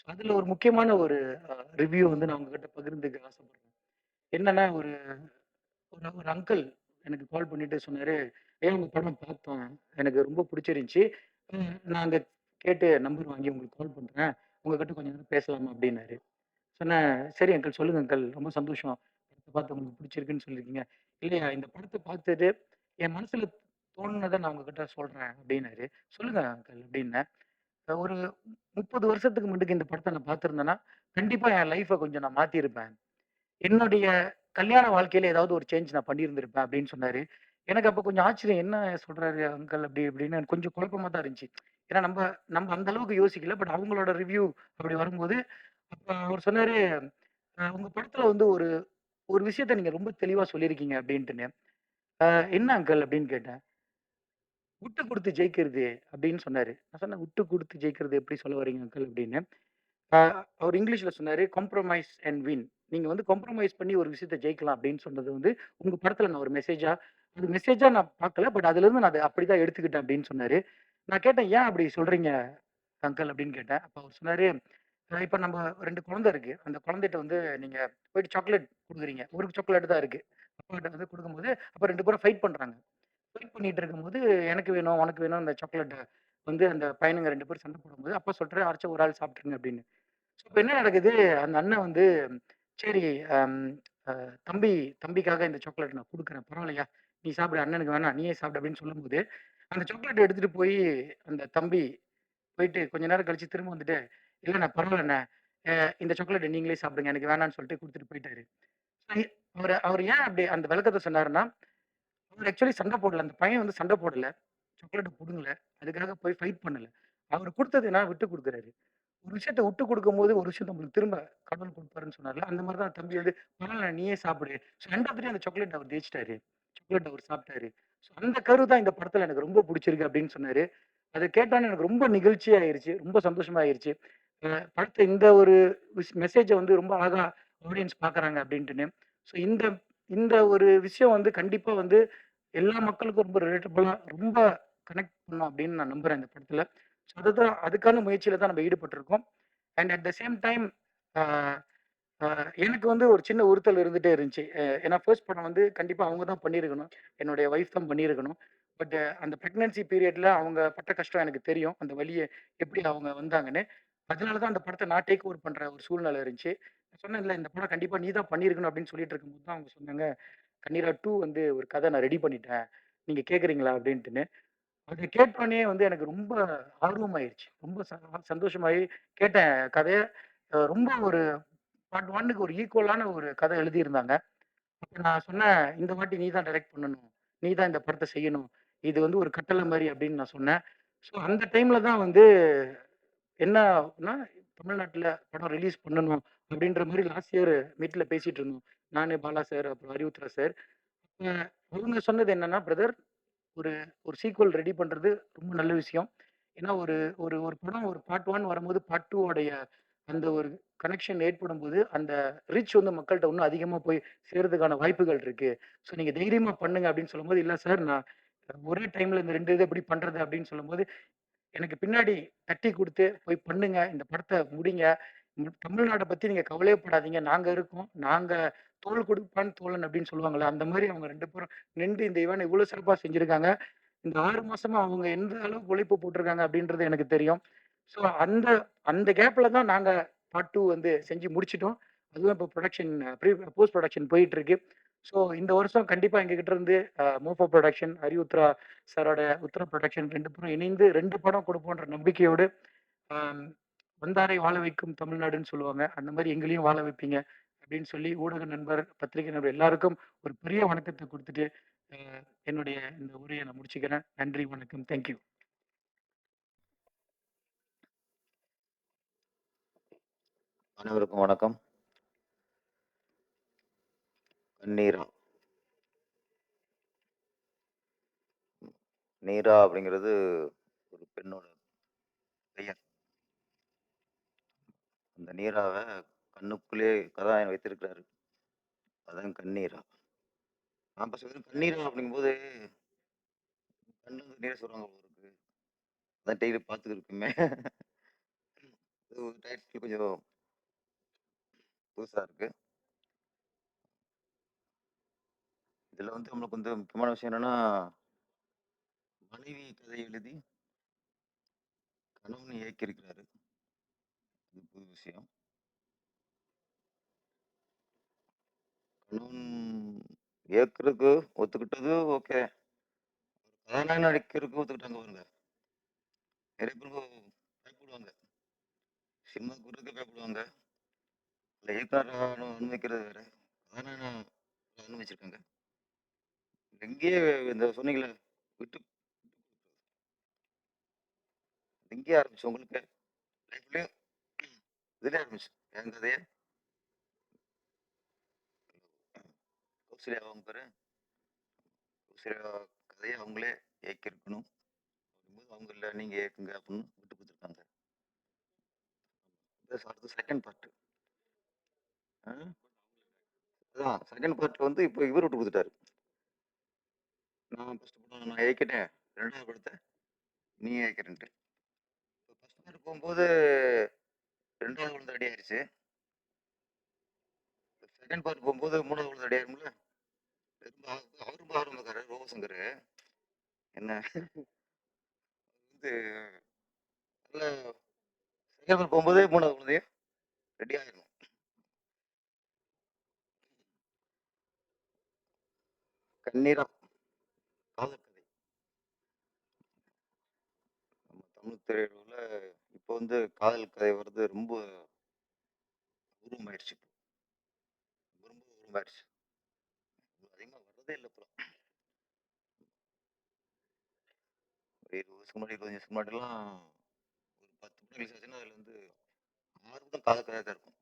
ஸோ அதுல ஒரு முக்கியமான ஒரு ரிவ்யூ வந்து நான் உங்ககிட்ட பகிர்ந்துக்க ஆசைப்படுறேன். என்னன்னா, ஒரு ஒரு ஒரு அங்கிள் எனக்கு கால் பண்ணிட்டு சொன்னாரு, "ஏன் உங்க படம் பார்த்தோம். எனக்கு ரொம்ப புடிச்சிருந்துச்சு. நான் அங்க கேட்டு நம்பர் வாங்கி உங்களுக்கு கால் பண்றேன். உங்ககிட்ட கொஞ்ச நேரம் பேசலாமா?" அப்படின்னாரு. சொன்னேன், "சரி அங்கிள், சொல்லுங்க அங்கிள். ரொம்ப சந்தோஷம். படத்த பார்த்து உங்களுக்கு பிடிச்சிருக்குன்னு சொல்லியிருக்கீங்க." "இல்லையா, இந்த படத்த பார்த்துட்டு என் மனசுல தோணுனத நான் உங்ககிட்ட சொல்றேன்." அப்படின்னாரு. "சொல்லுங்க அங்கிள்" அப்படின்னேன். ஒரு 30 வருஷத்துக்கு முன்னுக்கு இந்த படத்த நான் பார்த்திருந்தேன்னா, கண்டிப்பா என் லைஃப கொஞ்சம் நான் மாத்தியிருப்பேன். என்னுடைய கல்யாண வாழ்க்கையில ஏதாவது ஒரு சேஞ்ச் நான் பண்ணியிருந்திருப்பேன் அப்படின்னு சொன்னாரு. எனக்கு அப்ப கொஞ்சம் ஆச்சரியம். என்ன சொல்றாரு அங்கிள் அப்படி இப்படின்னு எனக்கு கொஞ்சம் குழப்பமா தான் இருந்துச்சு. ஏன்னா நம்ம நம்ம அந்த அளவுக்கு யோசிக்கல. பட் அவங்களோட ரிவ்யூ அப்படி வரும்போது, அப்ப அவர் சொன்னாரு, உங்க படத்துல வந்து ஒரு ஒரு விஷயத்த நீங்க ரொம்ப தெளிவா சொல்லியிருக்கீங்க" அப்படின்ட்டுன்னு. "அ என்ன அங்கிள்?" அப்படின்னு கேட்டேன். "விட்டு குடுத்து ஜெயிக்கிறது" அப்படின்னு சொன்னாரு. நான் சொன்னேன், "விட்டு குடுத்து ஜெயிக்கிறது எப்படி சொல்ல வர்றீங்க அங்கிள்?" அப்படின்னு. அ அவர் இங்கிலீஷ்ல சொன்னாரு, "காம்ப்ரமைஸ் அண்ட் வின்." நீங்க வந்து காம்ப்ரமைஸ் பண்ணி ஒரு விஷயத்த ஜெயிக்கலாம் அப்படின்னு சொன்னது வந்து, உங்க படத்துல நான் ஒரு அது மெசேஜா நான் பார்க்கல. பட் அதிலிருந்து நான் அத அப்படிதான் எடுத்துக்கிட்டேன் அப்படின்னு சொன்னாரு. நான் கேட்டேன், "ஏன் அப்படி சொல்றீங்க அங்கிள்?" அப்படின்னு கேட்டேன். அப்ப அவர் சொன்னாரு, இப்ப நம்ம 2 குழந்தை இருக்கு. அந்த குழந்தைட்ட வந்து நீங்க போயிட்டு சாக்லேட் குடுக்குறீங்க. ஒரு சாக்லேட் தான் இருக்கு. அப்பாகிட்ட வந்து குடுக்கும்போது, அப்ப 2 பேரும் ஃபைட் பண்றாங்க. ஃபைட் பண்ணிட்டு இருக்கும்போது, "எனக்கு வேணும், உனக்கு வேணும்" அந்த சாக்லேட்ட வந்து அந்த பையனுங்க 2 பேரும் சண்டை போடும்போது, அப்பா சொல்றாரு, "யாராச்சும் ஒரு ஆள் சாப்பிட்டுருங்க" அப்படின்னு. ஸோ இப்ப என்ன நடக்குது, அந்த அண்ணன் வந்து, சரி, அம் அ தம்பி தம்பிக்காக இந்த சாக்லேட் நான் குடுக்குறேன். பரவாயில்லையா? நீ சாப்பிடு. அண்ணனுக்கு வேணாம். நீயே சாப்பிடு அப்படின்னு சொல்லும்போது, அந்த சாக்லேட்ட எடுத்துட்டு போயி அந்த தம்பி போயிட்டு கொஞ்ச நேரம் கழிச்சு திரும்ப வந்துட்டு, "இல்லண்ணா பரவாயில்லண்ணா. அ இந்த சாக்லேட்ட நீங்களே சாப்பிடுங்க. எனக்கு வேணான்னு" சொல்லிட்டு குடுத்துட்டு போயிட்டாரு. ஐ அவரு அவரு ஏன் அப்படி அந்த விளக்கத்த சொன்னாருன்னா, அவரு ஆக்சுவலி சண்டை போடல. அந்த பையன் வந்து சண்டை போடல. சாக்லேட்ட புடுங்கல. அதுக்காக போய் ஃபைட் பண்ணல. அவரு குடுத்தது என்ன விட்டு குடுக்குறாரு. ஒரு விஷயத்த விட்டு குடுக்கும்போது, ஒரு விஷயம் நம்மளுக்கு திரும்ப கடவுள் குடுப்பாருன்னு சொன்னார்ல. அந்த மாரி தான் தம்பி வந்து, "பரவால்ல நீயே சாப்பிடு." ஸோ எண்ட் ஆஃப் த டே அந்த சாக்லேட் அவர் ஜெயிச்சுட்டாரு. சாக்லேட் அவர் சாப்பிட்டாரு. ஸோ அந்த கரு தான் இந்த படத்துல எனக்கு ரொம்ப புடிச்சிருக்கு அப்படின்னு சொன்னாரு. அத கேட்டோனே எனக்கு ரொம்ப நெகிழ்ச்சியா ஆயிருச்சு. ரொம்ப சந்தோஷமா ஆயிருச்சு. படத்த இந்த ஒரு மெசேஜ வந்து ரொம்ப அழகா ஆடியன்ஸ் பார்க்குறாங்க அப்படின்ட்டுன்னு. ஸோ இந்த இந்த ஒரு விஷயம் வந்து கண்டிப்பா வந்து எல்லா மக்களுக்கும் ரொம்ப ரிலேட்டபுளா ரொம்ப கனெக்ட் பண்ணும் அப்படின்னு நான் நம்புறேன் இந்த படத்துல. ஸோ அதுக்கான முயற்சியில தான் நம்ம ஈடுபட்டிருக்கோம். And at the same time uh uh எனக்கு வந்து ஒரு சின்ன உறுத்தல் இருந்துட்டே இருந்துச்சு. ஏன்னா ஃபர்ஸ்ட் படம் வந்து கண்டிப்பா அவங்க தான் பண்ணியிருக்கணும். என்னுடைய ஒய்ஃப் தான் பண்ணியிருக்கணும். பட் அந்த பிரெக்னன்சி பீரியட்ல அவங்க பட்ட கஷ்டம் எனக்கு தெரியும். அந்த வலிய எப்படி அவங்க வந்தாங்கன்னு. அதனால தான் அந்த படத்த நான் டேக் ஓவர் பண்ற ஒரு சூழ்நிலை இருந்துச்சு. நான் சொன்னேன்ல, இந்த படம் கண்டிப்பா நீ தான் பண்ணியிருக்கணும் அப்படின்னு சொல்லிட்டு இருக்கும்போது தான் அவங்க சொன்னாங்க, "கண்ணீரா 2 வந்து ஒரு கதை நான் ரெடி பண்ணிட்டேன். நீங்க கேட்குறீங்களா?" அப்படின்ட்டுன்னு. அத கேட்டோனே வந்து எனக்கு ரொம்ப ஆர்வமாயிருச்சு. ரொம்ப சந்தோஷமாயி கேட்டேன் கதைய. ரொம்ப ஒரு பார்ட் 1க்கு ஒரு ஈக்குவலான ஒரு கதை எழுதியிருந்தாங்க. அப்ப நான் சொன்னேன், "இந்த வாட்டி நீ தான் டைரக்ட் பண்ணணும். நீ தான் இந்த படத்த செய்யணும். இது வந்து ஒரு கட்டளை மாரி" அப்படின்னு நான் சொன்னேன். ஸோ அந்த டைம்ல தான் வந்து என்ன ஆகும்னா, தமிழ்நாட்டுல படம் ரிலீஸ் பண்ணணும் அப்படின்ற மாரி லாஸ்ட் இயர் மீட்ல பேசிட்டு இருந்தோம். நானு, பாலா சார், அப்புறம் அரிவுத்ரா சார். அ அவங்க சொன்னது என்னன்னா, "பிரதர், ஒரு ஒரு சீக்வல் ரெடி பண்றது ரொம்ப நல்ல விஷயம். ஏன்னா ஒரு ஒரு ஒரு படம் ஒரு பார்ட் 1 வரும்போது பார்ட் 2 உடைய அந்த ஒரு கனெக்ஷன் ஏற்படும்போது, அந்த ரீச் வந்து மக்கள்ட்ட இன்னும் அதிகமா போய் சேர்றதுக்கான வாய்ப்புகள் இருக்கு. ஸோ நீங்க தைரியமா பண்ணுங்க" அப்படின்னு சொல்லும்போது, "இல்ல சார், நான் ஒரே டைம்ல இந்த 2 இத எப்படி பண்றது?" அப்படின்னு சொல்லும்போது, எனக்கு பின்னாடி தட்டி குடுத்து, "போய் பண்ணுங்க. இந்த படத்த முடிங்க. தமிழ்நாட பத்தி நீங்க கவலையே படாதீங்க. நாங்க இருக்கோம். நாங்க தோள் கொடுப்பான் தோழன்" அப்படின்னு சொல்லுவாங்கல்ல. அந்த மாரி அவங்க 2 பேரும் நின்று இந்த ஈவென்ட் இவ்வளோ சிறப்பா செஞ்சிருக்காங்க. இந்த 6 மாசமா அவங்க எந்த அளவுக்கு உழைப்பு போட்டுருக்காங்க அப்படின்றது எனக்கு தெரியும். ஸோ அந்த அந்த கேப்ல தான் நாங்க பார்ட் 2 வந்து செஞ்சு முடிச்சுட்டோம். அதுவும் இப்போ புரொடக்ஷன் போஸ்ட் புரொடக்ஷன் போயிட்டு இருக்கு. ஸோ இந்த வருஷம் கண்டிப்பா எங்ககிட்ட இருந்து மோஃபோ புரொடக்ஷன், உத்ரா சாரோட உத்ரா புரொடக்ஷன் 2 பேரும் இணைந்து 2 படம் குடுப்போன்ற நம்பிக்கையோடு, ஆம், "வந்தாரை வாழ வைக்கும் தமிழ்நாடுன்னு" சொல்லுவாங்க. அந்த மாரி எங்களையும் வாழ வைப்பீங்க அப்படின்னு சொல்லி ஊடக நண்பர், பத்திரிகை நண்பர் எல்லாருக்கும் ஒரு பெரிய வணக்கத்த குடுத்துட்டு, அ என்னுடைய இந்த உரைய நான் முடிச்சுக்கிறேன். நன்றி, வணக்கம். Thank you. அனைவருக்கும் வணக்கம். நீரா நீரா அப்படிங்கிறது ஒரு பெண்ணோட பெயர். அந்த நீராவை கண்ணுக்குள்ளே கதாநாயகன் வைத்திருக்கிறாரு. அதான் கண்ணீரா. நான் இப்ப சொல்றது கண்ணீரா அப்படிங்கும்போது கண்ணுல இருந்து நீர் சொல்றாங்க போல இருக்கு. அதான் டெய்லி பார்த்துட்டு இருக்குமே. இது ஒரு டைட்டில் கொஞ்சம் புதுசா இருக்கு. இதுல வந்து நம்மளுக்கு வந்து முக்கியமான விஷயம் என்னன்னா, மனைவி கதை எழுதி கணவன் இயக்கியிருக்கிறாரு. இது புது விஷயம். கணவன் இயக்குறதுக்கு ஒத்துக்கிட்டது ஓகே. கதாநாயகன் நடிக்கிறதுக்கு ஒத்துக்கிட்டாங்க பாருங்க. நிறைய பேருக்கு பயப்படுவாங்க. சினிமாவுக்கு வர்றதுக்கே பயப்படுவாங்க. இல்ல இயக்குனர் அனுமதிக்கிறது வேற. கதாநாயகன் அனுமதிச்சிருக்காங்க. எங்கேயே இந்த சொன்னீங்கல்ல, விட்டு எங்கேயே ஆரம்பிச்சு உங்களுக்கு லைஃப்லயும் இதுலயே ஆரம்பிச்சு. என் கதைய கௌசல்யா அவங்க பேரு. கௌசல்யா கதையை அவங்களே இயக்கியிருக்கணும். அப்படிங்கும்போது அவங்க இல்ல நீங்க இயக்குங்க அப்படின்னு விட்டு கொடுத்துருக்காங்க. அடுத்து செகண்ட் பார்ட். அதான் செகண்ட் பார்ட் வந்து இப்போ இவர் விட்டு கொடுத்துட்டாரு. நான் ஃபர்ஸ்ட் படம் நான் இயக்கிட்டேன். 2வது படத்தை நீ இயக்கிறேன்ட்டு. ஃபர்ஸ்ட் பார்ட் போகும்போது 2வது குழந்தை ரெடி ஆயிருச்சு. செகண்ட் பார்ட் போகும்போது 3வது குழந்தை ரெடி ஆயிரும்ல. ரொம்ப அவர் ரொம்ப ஆரம்பக்காரர் ரோபசங்கர். என்ன வந்து நல்ல செகண்ட் பார்ட் போகும்போது 3வது குழந்தையும் ரெடி ஆயிரும். கண்ணீரா காதல் கதை. நம்ம தமிழ் திரையுலகில் இப்போ வந்து காதல் கதை வர்றது ரொம்ப உருவமாயிடுச்சு. ரொம்ப ரொம்ப உருவமாயிடுச்சு. அதிகமாக வர்றதே இல்லை இப்போ. ஒரு 20 வருஷத்துக்கு முன்னாடி 25 வருஷத்துக்கு முன்னாடிலாம் ஒரு 10 படம் ரிலீஸ் ஆச்சுன்னா அதில் வந்து 6 படம் காதல் கதையாக தான் இருக்கும்.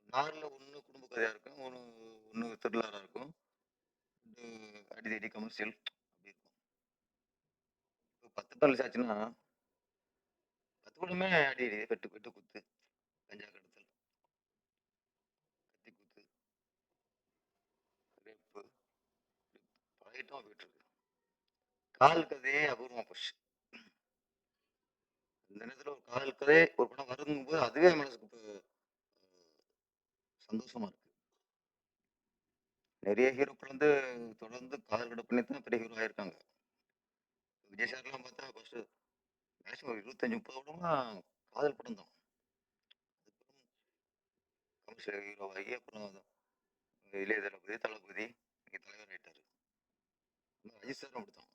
4ல் 1 குடும்ப கதையாக இருக்கும், ஒன்று த்ரில்லராக இருக்கும், 2 அடிதடி கமர்ஷியல் அப்படி இருக்கும். இப்போ 10 படம் ரிலீஸ் ஆச்சுன்னா 10 படமே அடி அடி வெட்டு வெட்டு குத்து, கஞ்சா கடத்தல், கத்தி குத்து, ரேப்பு, பல ஐட்டம் போயிட்டு இருக்கு. காதல் கதையே அபூர்வமா போச்சு. இந்த நேரத்துல ஒரு காதல் கதை ஒரு படம் வருங்கும்போது அதுவே மனசுக்கு சந்தோஷமா இருக்கு. நிறைய ஹீரோக்கள் வந்து தொடர்ந்து காதல் கதை பண்ணி தான் பெரிய ஹீரோ ஆயிருக்காங்க. விஜய் சார்லாம் பார்த்தா ஃபர்ஸ்ட் மேக்ஸிமம் 25-30 படமா காதல் படம் தான். கமர்ஷியல் ஹீரோ ஆகி அப்புறம் இளைய தளபதி தளபதி இன்னைக்கு தலைவர் ஆயிட்டாரு. அஜித் சாரும் அப்படித்தான்.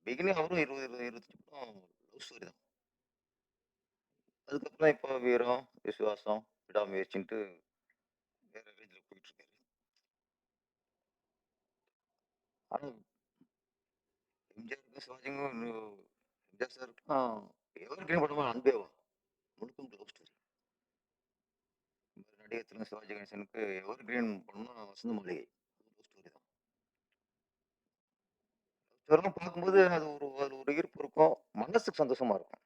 பிகினிங் அவரும் 20-25 படம் லவ் ஸ்டோரி தான். அதுக்கப்புறம் இப்போ வீரம், விசுவாசம், விடாமுயற்சின்ட்டு வேற ரேஞ்சில் போயிட்டு இருக்காரு. ஆனா எம்ஜிஆருக்கும் சிவாஜிக்கும் எம்ஜிஆர் சாருக்கும் எவர் கிரீன் படமா அன்பேவா முழுக்க முழுக்க லவ் ஸ்டோரி. நடிகர் திலகம் சிவாஜி கணேசனுக்கு எவர் கிரீன் படம்னா வசந்த மாளிகை லவ் ஸ்டோரி தான். இதெல்லாம் பார்க்கும்போது அது ஒரு ஈர்ப்பு இருக்கும், மனசுக்கு சந்தோஷமா இருக்கும்.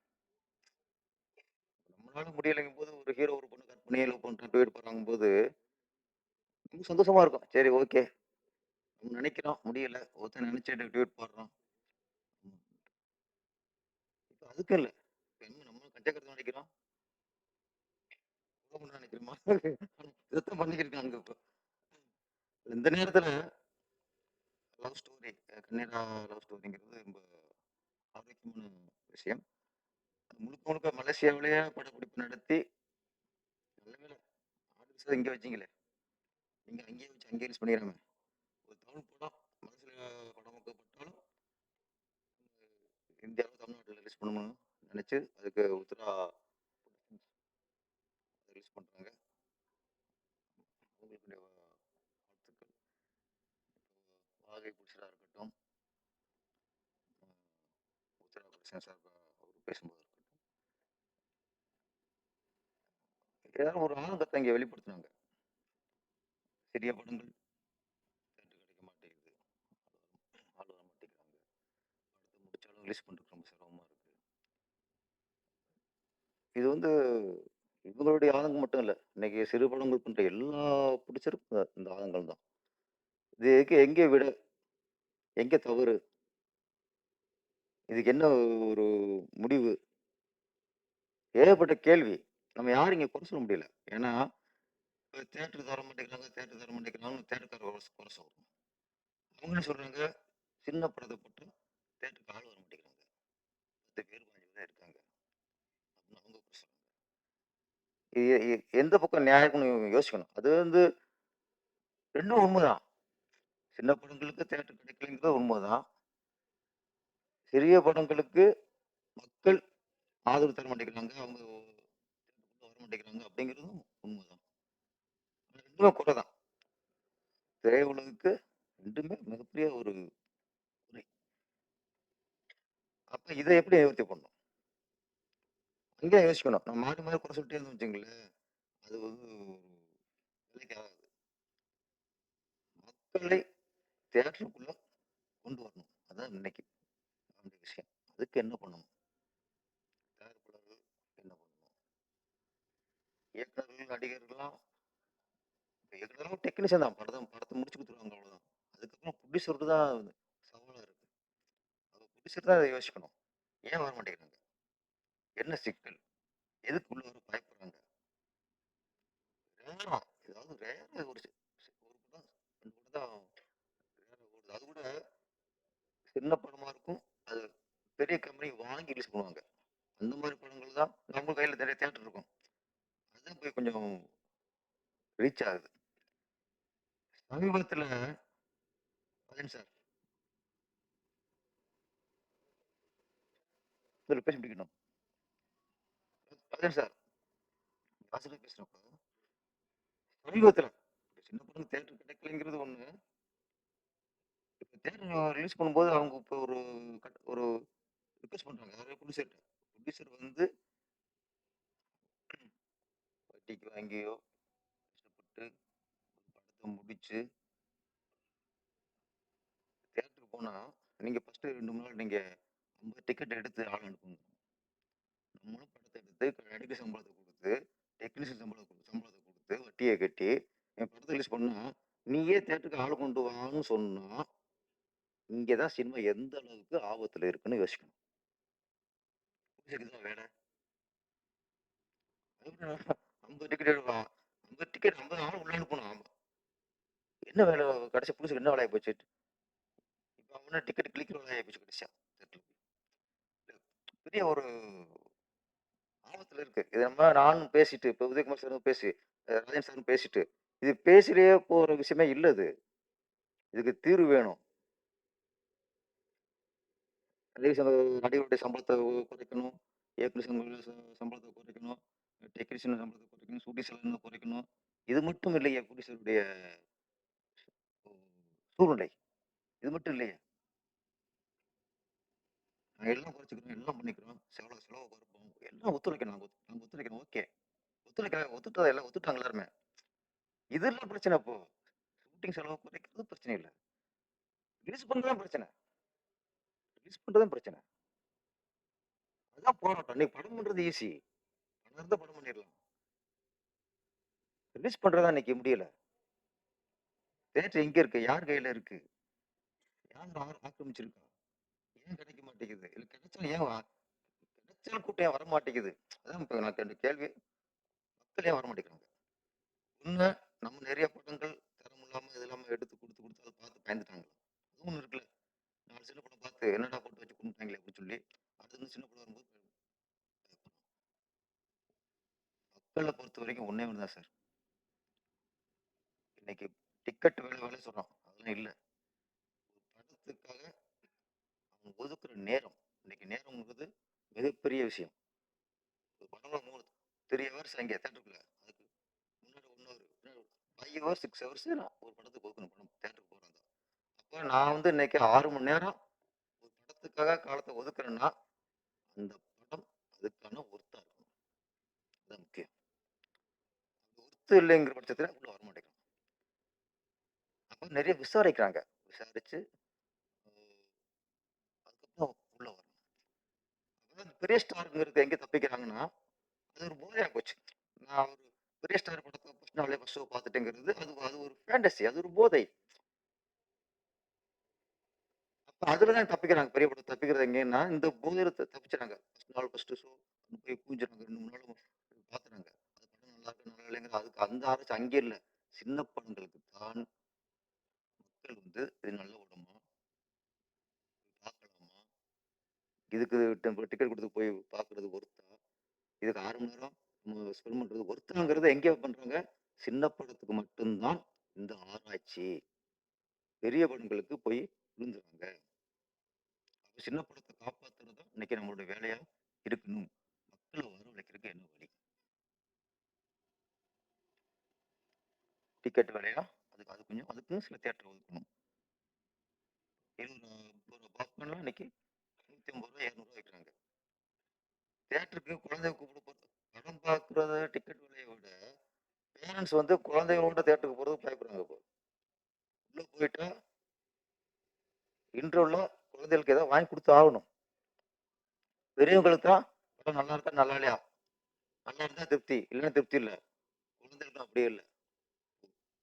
நம்மளால முடியலைங்கும் போது ஒரு ஹீரோ ஒரு பொண்ணு கட் பண்ணி லவ் பண்ணுறோம் டுவேட் போடுறாங்க போது நமக்கு சந்தோஷமா இருக்கும். சரி ஓகே நம்ம நினைக்கிறோம் முடியல, ஒருத்தன் நினைச்சு டுவேட் போடுறோம். இப்போ அதுக்கும் இல்லை, என்ன நம்ம கஞ்சா கருத்து நினைக்கிறோம், கொலை பண்ண நினைக்கிறோமா, இதைத்தான் பண்ணிக்கிட்டு இருக்காங்க. இப்போ இந்த நேரத்தில் லவ் ஸ்டோரி, கன்னிரா லவ் ஸ்டோரிங்கிறது ரொம்ப ஆரோக்கியமான விஷயம். முழுக்க முழுக்க மலேசியாவிலேயே படப்பிடிப்பு நடத்தி நல்ல வேலை ஆர்டிஸ்ட் இங்கே வச்சிங்களே, நீங்கள் அங்கேயே வச்சு அங்கேயே ரிலீஸ் பண்ணிடுறாங்க. ஒரு தமிழ் படம் மனசில் படமாக்கப்பட்டாலும் இந்தியாவில் தமிழ்நாட்டில் ரிலீஸ் பண்ணணும்னு நினச்சி அதுக்கு உத்தரா ரிலீஸ் பண்ணுறாங்க. அவங்களுக்கு வாழ்த்துக்கள். வாகை புடிச்சதாக இருக்கட்டும், உத்தரா பிரசன் சார் அவர் பேசும்போது இருக்கட்டும், ஏதாவது ஒரு ஆனந்தத்தை இங்கே வெளிப்படுத்தினாங்க. சிறிய படங்கள் தேட்டர் கிடைக்க மாட்டேங்குது, ஆள் வர மாட்டேங்கிறாங்க, படத்தை முடிச்சாலும் ரிலீஸ் பண்ணுறதுக்கு ரொம்ப சிரமமாக இருக்குது. இது வந்து இவங்களுடைய ஆதங்கம் மட்டும் இல்லை, இன்னைக்கு சிறு படங்கள் பண்ணுற எல்லா பிடிச்சிருக்கும் இந்த ஆதங்கள் தான். இதுக்கு எங்கே விட, எங்கே தவறு, இதுக்கு என்ன ஒரு முடிவு, ஏகப்பட்ட கேள்வி. நம்ம யாரும் இங்கே குறை சொல்ல முடியல. ஏன்னா தேட்டர் தர மாட்டேங்கிறாங்க, தேட்டர் தர மாட்டேங்கிறாங்கன்னு தேட்டருக்கார குறை சொல்றோம். அவங்க என்ன சொல்றாங்க, சின்ன படத்தை போட்டு தேட்டருக்கு ஆள் வர மாட்டேங்கிறாங்க, 10 பேர் 15 பேர் இருக்காங்க அப்படின்னு அவங்க குறை சொல்றாங்க. எந்த பக்கம் நியாயம்னு யோசிக்கணும். அது வந்து ரெண்டும் உண்மைதான். சின்ன படங்களுக்கு தேட்டர் கிடைக்கலைங்கிறது உண்மைதான். சிறிய படங்களுக்கு மக்கள் ஆதரவு தர மாட்டேங்கிறாங்க, அவங்க வர மாட்டேங்கிறாங்க அப்படிங்கிறதும் உண்மைதான். ரெண்டுமே குறை தான். திரையுலகுக்கு ரெண்டுமே மிகப்பெரிய ஒரு குறை. அப்ப இதை எப்படி நிவர்த்தி பண்ணணும், அங்கே யோசிக்கணும். நம்ம மாறி மாறி குறை சொல்லிட்டே இருந்தோம் வச்சுங்களேன், அது வந்து வேலைக்கு ஆகாது. மக்களை தேட்டருக்குள்ள கொண்டு வரணும், அதான் இன்னைக்கு அந்த விஷயம். அதுக்கு என்ன பண்ணணும், தயாரிப்பாளர்கள் என்ன பண்ணணும், இயக்குநர்கள் நடிகர்கள்லாம் இயக்குனரும் டெக்னீஷியன் தான், படத்தை முடிச்சு கொடுத்துருவாங்க அவ்வளோதான். அதுக்கப்புறம் ப்ரொடியூசருக்கு தான் சவாலாக இருக்கு. அவங்க ப்ரொடியூசர் தான் அதை யோசிக்கணும். ஏன் வர மாட்டேங்கிறாங்க, என்ன சிக்கல், எதுக்கு உள்ள வர பயப்படுறாங்க. ரேரா ஏதாவது ரேரா ஒரு ஒரு படம் 2 படம் தான் ரேரா ஓடுது. அது கூட சின்ன படமா இருக்கும், அது பெரிய கம்பெனி வாங்கி ரிலீஸ் பண்ணுவாங்க. அந்த மாதிரி படங்கள் தான் நம்ம கையில் நிறைய தேட்டர் இருக்கும், அதுதான் போய் கொஞ்சம் ரீச் ஆகுது. சமீபத்தில் அஜன் சார் இதில் பேச முடிக்கணும். அஜன் சார் வாசலாக பேசுகிறப்ப சமீபத்தில் சின்ன படம் தேட்டர் கிடைக்கலைங்கிறது ஒன்று, இப்போ தேட்டர் ரிலீஸ் பண்ணும்போது அவங்க இப்போ ஒரு ரிக்வெஸ்ட் பண்ணுறாங்க, யாராவது ப்ரொடியூசர் வந்து வட்டிக்கு வாங்கியோ கஷ்டப்பட்டு படத்தை முடிச்சு தேட்டருக்கு போனால் நீங்கள் ஃபஸ்ட்டு 2 3 நாள் நீங்கள் 50 டிக்கெட் எடுத்து ஆள் அனுப்புங்க, நம்மளும் படத்தை எடுத்து நடிகர் சம்பளத்தை கொடுத்து டெக்னீஷியன் சம்பளத்தை கொடுத்து வட்டியை கட்டி என் படத்தை ரிலீஸ் பண்ணா நீயே தேட்டருக்கு ஆள் கொண்டு வான்னு சொன்னா இங்கதான் சினிமா எந்த அளவுக்கு ஆபத்துல இருக்குன்னு யோசிக்கணும். இதுதான் வேலை. 50 டிக்கெட் 50 டிக்கெட் 50 ஆள் உள்ள அனுப்பணும். ஆமா. என்ன வேலை கடைசி புதுசுக்கு என்ன வேலையை போச்சு? இப்ப அவன டிக்கெட் கிளிக்கிற வேலையை போச்சு கடைசியா theatre ல. பெரிய ஒரு ஆபத்துல இருக்கு. இது நானும் பேசிட்டு இப்ப உதயகுமார் சாரும் பேசி ராஜன் சாரும் பேசிட்டு இது பேசிலேயே போற விஷயமே இல்ல இது. இதுக்கு தீர்வு வேணும். நடிகருடைய சம்பளத்தை குறைக்கணும், இயக்குனர் சம்பளத்தை குறைக்கணும், டெக்னீஷியன் சம்பளத்தை குறைக்கணும், ஷூட்டிங் செலவு குறைக்கணும். இது மட்டும் இல்லையே ப்ரொடியூசருடைய சூழ்நிலை. இது மட்டும் இல்லையே. நாங்க எல்லாம் குறைச்சிக்கிறோம், எல்லாம் பண்ணிக்கிறோம், செலவை குறைப்போம், எல்லாம் ஒத்துழைக்கணும். நாங்க ஒத்துழைக்கணும். ஓகே, ஒத்துட்டதை எல்லாம் ஒத்துட்டாங்க எல்லாருமே. இதெல்லாம் பிரச்சனை. இப்போ ஷூட்டிங் செலவு குறைக்கிறது பிரச்சனை இல்லை, ரிலீஸ் பண்றதுதான் பிரச்சனை. அதுதான் போராட்டம். இன்னைக்கு படம் பண்றது ஈஸி, படம் இருந்தா படம் பண்ணிடலாம். ரிலீஸ் பண்றதா இன்னைக்கு முடியல. தேட்டர் எங்க இருக்கு? யார் கையில இருக்கு? யார் ஆக்கிரமிச்சிருக்கா? ஏன் கிடைக்க மாட்டேங்குது? இல்ல கிடைச்சாலும் கிடைச்சாலும் கூட்டம் ஏன் வர மாட்டேங்குது? அதான் இப்ப எனக்கு அந்த கேள்வி. மக்கள் ஏன் வர மாட்டேங்கிறாங்க? ஒண்ணு, நம்ம நிறைய படங்கள் தரம் இல்லாம இது இல்லாம எடுத்து கொடுத்து அதை பார்த்து பயந்துட்டாங்களா? அதுவும் ஒண்ணு இருக்குல்ல. 4 சின்ன படம் பார்த்து என்னடா போட்டு வச்சு கொண்டுட்டாங்களே அப்படின்னு சொல்லி அடுத்து வந்து சின்ன படம் வரும்போது மக்களை பொறுத்த வரைக்கும் ஒண்ணே ஒண்ணுதான் சார். இன்னைக்கு டிக்கெட் வேலை சொல்றோம், அதெல்லாம் இல்லை. படத்துக்காக அவங்க ஒதுக்குற நேரம், இன்னைக்கு நேரம்ங்கிறது மிகப்பெரிய விஷயம். ஒரு படம் 3 ஹவர்ஸ் அங்கே தேட்டருக்குள்ள, அதுக்கு முன்னாடி 1 ஹவர் 5 ஹவர்ஸ் 6 ஹவர்ஸ் நான் ஒரு படத்துக்கு ஒதுக்கணும். படம் தேட்டருக்கு போகிறதா அப்போ நான் வந்து இன்னைக்கு 6 மணி நேரம் ஒரு படத்துக்காக காலத்தை ஒதுக்குறேன்னா அந்த படம் அதுக்கான ஒர்த்தா இருக்கணும். அதுதான் முக்கியம். அந்த ஒர்த்து இல்லைங்கிற பட்சத்தில் உள்ள வர மாட்டேங்கிறான். அப்போ நிறைய விசாரிக்கிறாங்க, விசாரிச்சு அதுக்கப்புறம் உள்ள வரணும். அதாவது பெரிய ஸ்டாருங்கிறது எங்கே தப்பிக்கிறாங்கன்னா அது ஒரு போதையா போச்சு. நான் ஒரு பெரிய ஸ்டார் படத்தை ஃபர்ஸ்ட் நாளே ஃபர்ஸ்ட் ஷோ பார்த்துட்டேங்கிறது அது ஒரு ஃபேண்டசி, அது ஒரு போதை. அப்ப அதுல தான் தப்பிக்கிறாங்க. பெரிய படம் தப்பிக்கிறது எங்கன்னா இந்த போதையில தப்பிச்சுறாங்க. ஃபர்ஸ்ட் நாள் ஃபர்ஸ்ட் ஷோ போய் பூஞ்சுறாங்க, 2 3 நாள் பார்த்துறாங்க. அது படம் நல்லா இருக்கு நல்லா இல்லைங்கிற அதுக்கு அந்த ஆராய்ச்சி அங்கே இல்லை. சின்ன படங்களுக்கு தான் மக்கள் வந்து இது நல்ல படமா பார்க்கலாமா, இதுக்கு டிக்கெட் கொடுத்து போய் பார்க்கறது ஒருத்தா, இதுக்கு 6 மணி நேரம் நம்ம ஸ்பெண்ட் பண்றது ஒருத்தாங்கிறத எங்கே பண்றாங்க? சின்ன படத்துக்கு மட்டும்தான் இந்த ஆராய்ச்சி. பெரிய படங்களுக்கு போய் விழுந்துறாங்க. அப்ப சின்ன படத்தை காப்பாத்துறது தான் இன்னைக்கு நம்மளுடைய வேலையா இருக்கணும். மக்களை வரவழைக்கிறதுக்கு என்ன வழி? டிக்கெட் விலையா அதுக்கும் சில தேட்டர் ஒதுக்கணும். 70 பாப்கார்ன்லாம் இன்னைக்கு 150 ரூபா 200 ரூபா வைக்கிறாங்க. தேட்டருக்கு குழந்தைய கூப்பிட போறது, படம் பார்க்கறத டிக்கெட் விலையை விட பேரண்ட்ஸ் வந்து குழந்தைகளோட தேட்டருக்கு போறது பயப்படுறாங்க. இப்போ உள்ள போயிட்டா இன்டர்வல்ல குழந்தைகளுக்கு ஏதாவது வாங்கி கொடுத்து ஆகணும். பெரியவங்களுக்கு தான் படம் நல்லா இருக்கா நல்லா இல்லையா, நல்லா இருந்தா திருப்தி, இல்லைன்னா திருப்தி இல்லை. குழந்தைகளுக்கு அப்படியே இல்லை.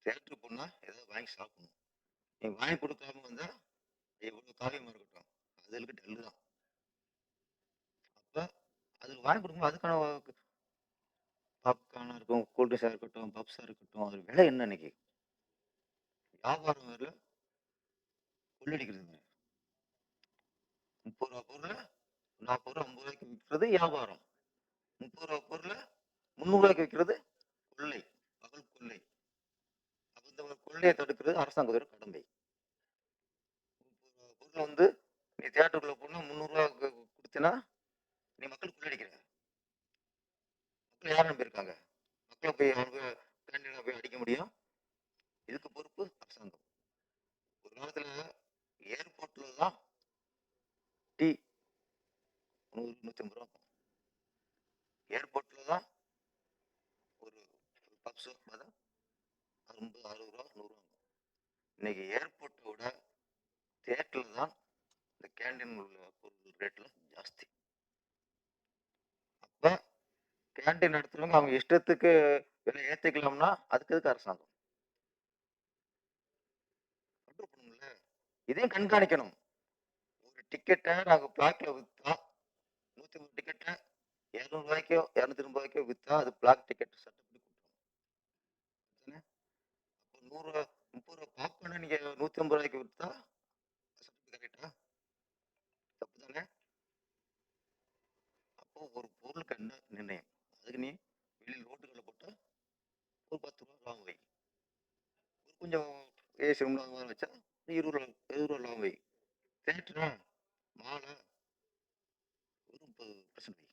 தேட்டருக்கு போனா ஏதாவது வாங்கி சாப்பிடணும். நீங்க வாங்கி கொடுக்காம வந்தா எவ்வளவு காரியமா இருக்கட்டும், அதுகளுக்கு டல்லு தான். அப்ப அதுக்கு வாங்கி கொடுக்கும்போது அதுக்கான பாப்கார்னா இருக்கும், கூல்ட்ரிங்ஸா இருக்கட்டும், பப்ஸா இருக்கட்டும், அது விலை என்ன இன்னைக்கு? வியாபாரம் வேற, கொள்ளடிக்கிறது. 30 ரூபா பொருள் 40 ரூபா 50 ரூபாய்க்கு விற்கிறது வியாபாரம். 30 ரூபா பொருள் 300 ரூபாய்க்கு விற்கிறது கொள்ளை, பகல் கொள்ளை. அப்ப இந்த கொள்ளையை தடுக்கிறது அரசாங்கத்தோட கடமை. 30 ரூபா பொருள் வந்து நீ தியேட்டருக்குள்ள போனா 300 ரூபா கொடுத்தனா நீ மக்கள் கொள்ளடிக்கிற. மக்கள் யார் நம்பியிருக்காங்க? மக்களை போய் அவங்க கேண்டீன்ல போய் அடிக்க முடியும்? இதுக்கு பொறுப்பு அரசாங்கம். ஒரு காலத்துல ஏர்போர்ட்ல தான் டீ 100 150 ரூபா. ஏர்போர்ட்ல தான் ஒரு பப்ஸ் பார்த்தா 50 60 ரூபா 100 ரூபா. இன்னைக்கு ஏர்போர்ட்டை விட தேட்டர்ல தான் இந்த கேண்டீன் உள்ள பொருள் ரேட்ல ஜாஸ்தி. அப்ப கேண்டீன் நடத்துறவங்க அவங்க இஷ்டத்துக்கு விலை ஏத்திக்கலாம்னா அதுக்கு எதுக்கு அரசாங்கம் கண்ட்ரோல் பண்ணுங்கள. இதையும் கண்காணிக்கணும். ஒரு டிக்கெட்டை நாங்க பிளாக்ல வித்தா 150 டிக்கெட்டை 200 ரூபாய்க்கோ 250 ரூபாய்க்கோ வித்தா அது பிளாக் டிக்கெட் சட்டப்படி குற்றம். அப்போ 100 30 பாப்கார்னை நீங்க 150 ரூபாய்க்கு வித்தா சட்டப்படி கரெக்டா? தப்பு தானே? அப்போ ஒரு பொருளுக்கு என்ன நிர்ணயம்? அதுக்கு நீ வெளியில் ரோட்டுகளில் போட்டா ஒரு 10 ரூபா லாபம் வை. ஒரு கொஞ்சம் ஏசி ரூம்ல வச்சா 20 ரூபா லாபம் வை. தேட்டரா மாலா ஒரு 30% வை.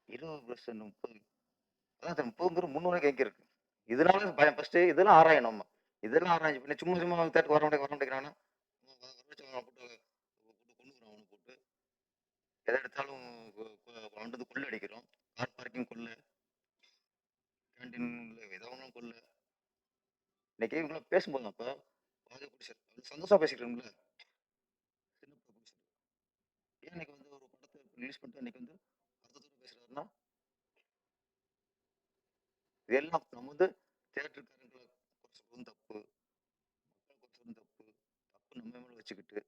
20% 30. அதான் 30 300 எங்க இருக்கு? இதனால பயம் ஃபர்ஸ்ட் இதெல்லாம் ஆராயணும் நம்ம. இதெல்லாம் ஆராய்ச்சி பண்ணி சும்மா சும்மா தேட்டருக்கு வர மாட்டேங்கிறானா போட்டு கொண்டுக்கிறோம் அவனை போட்டு எதை எடுத்தாலும் வந்தது கொள்ளை அடிக்கிறோம். கார் பார்க்கிங் கொள்ளை, கேண்டீன்ல ஏதாவது கொள்ளை. இன்னைக்கு இவங்கள பேசும்போது அப்ப சந்தோஷமா பேசிக்கிறோம்ல. சின்ன ப்ரொடியூசர் ஏன் இன்னைக்கு வந்து ஒரு படத்தை ரிலீஸ் பண்ணிட்டு இன்னைக்கு வந்து அர்த்தத்தோட பேசுறாருன்னா இதெல்லாம் நம்ம வந்து தேட்டருக்காரங்களை குறை சொல்றதும் தப்பு, மக்கள் குறை சொல்றதும் தப்பு. தப்பு நம்ம மேல வச்சுக்கிட்டு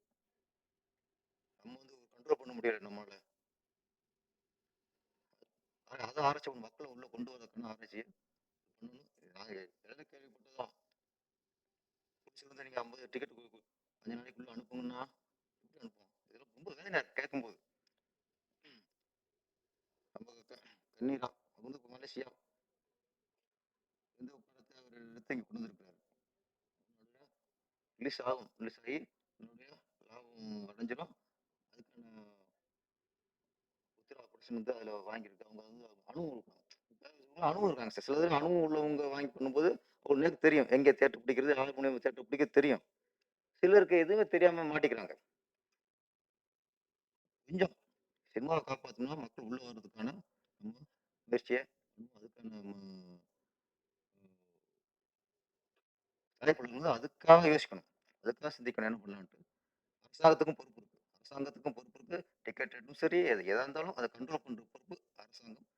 நம்ம வந்து கண்ட்ரோல் பண்ண முடியல நம்மளால. அதை ஆராய்ச்சி மக்களை உள்ள கொண்டு வரதுக்கான ஆராய்ச்சியை பண்ணணும். நாங்கள் எதாவது கேள்விப்பட்டதான் பிடிச்சி வந்து நீங்கள் 50 டிக்கெட் 5 நாளைக்குள்ள அனுப்புங்கன்னா எப்படி அனுப்புவோம்? இதெல்லாம் ரொம்ப வேதனை கேட்கும்போது. நம்ம கண்ணீரா வந்து மலேசியா இந்த படத்தை அவர் எடுத்து இங்கே கொண்டு வந்திருக்கிறாரு. ரிலீஸ் ஆகும், ரிலீஸ் ஆகி என்னுடைய லாபம் அடைஞ்சிடும். அதுக்கான உத்திரா ப்ரொடக்ஷன் வந்து அதில் வாங்கியிருக்கு. அவங்க வந்து அனுபவம் இருக்காங்க, அனுபவம் இருக்காங்க சார். சில பேர் அனுபவம் உள்ளவங்க வாங்கி பண்ணும்போது அவங்களுக்கு தெரியும் எங்கே தேட்டர் பிடிக்கிறது, யாருக்கு மூலியமாக தேட்டர் பிடிக்கிறது தெரியும். சிலருக்கு எதுவுமே தெரியாம மாட்டிக்கிறாங்க. கொஞ்சம் சினிமாவை காப்பாற்றணும்னா மக்கள் உள்ள வர்றதுக்கான நம்ம முயற்சியை அதுக்கான தலைப்புகள் அதுக்காக யோசிக்கணும், அதுக்காக சிந்திக்கணும் என்ன பண்ணலான்ட்டு. அரசாங்கத்துக்கும் பொறுப்பு இருக்கு, அரசாங்கத்துக்கும் பொறுப்பு இருக்கு. டிக்கெட் ரேட்டும் சரி, அது எதா இருந்தாலும் அதை கண்ட்ரோல் பண்ற பொறுப்பு அரசாங்கம்.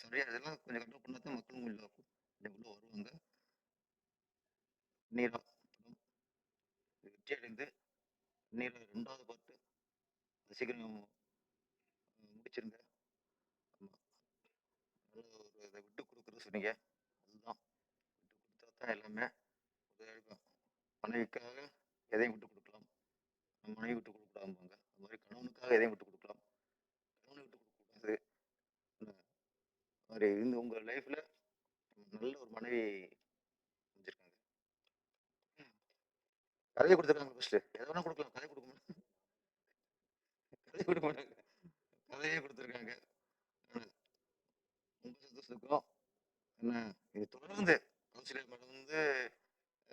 சரியா இதெல்லாம் கொஞ்சம் கண்ட்ரோல் பண்ணா தான் மக்களும் கொஞ்சம் உள்ள வருவாங்க. நீரா வெற்றி அடைந்து நீரா 2வது பார்ட்டு சீக்கிரம் முடிச்சிருங்க. ஆமா, நல்ல ஒரு இதை விட்டு கொடுக்குறது சொன்னீங்க. அதுதான் விட்டு கொடுத்தா தான் எல்லாமே இருக்கும். மனைவிக்காக எதையும் விட்டு கொடுக்கலாம், மனைவி விட்டு கொடுக்கலாம்பாங்க. அது மாதிரி கணவனுக்காக எதையும் விட்டு கொடுக்கலாம், கணவனை விட்டு கொடுக்கக்கூடாது. மாதிரி இந்த உங்க லைஃப்ல நல்ல ஒரு மனைவி அமைஞ்சிருக்காங்க. கதையை கொடுத்துருக்காங்க. ஃபர்ஸ்ட் எதை வேணா கொடுக்கலாம், கதை கொடுக்க மாட்டாங்க, கதை கொடுக்க மாட்டாங்க, கதையே கொடுத்துருக்காங்க. ரொம்ப சந்தோஷம். என்ன இது தொடர்ந்து கௌசல்யா மேடம் வந்து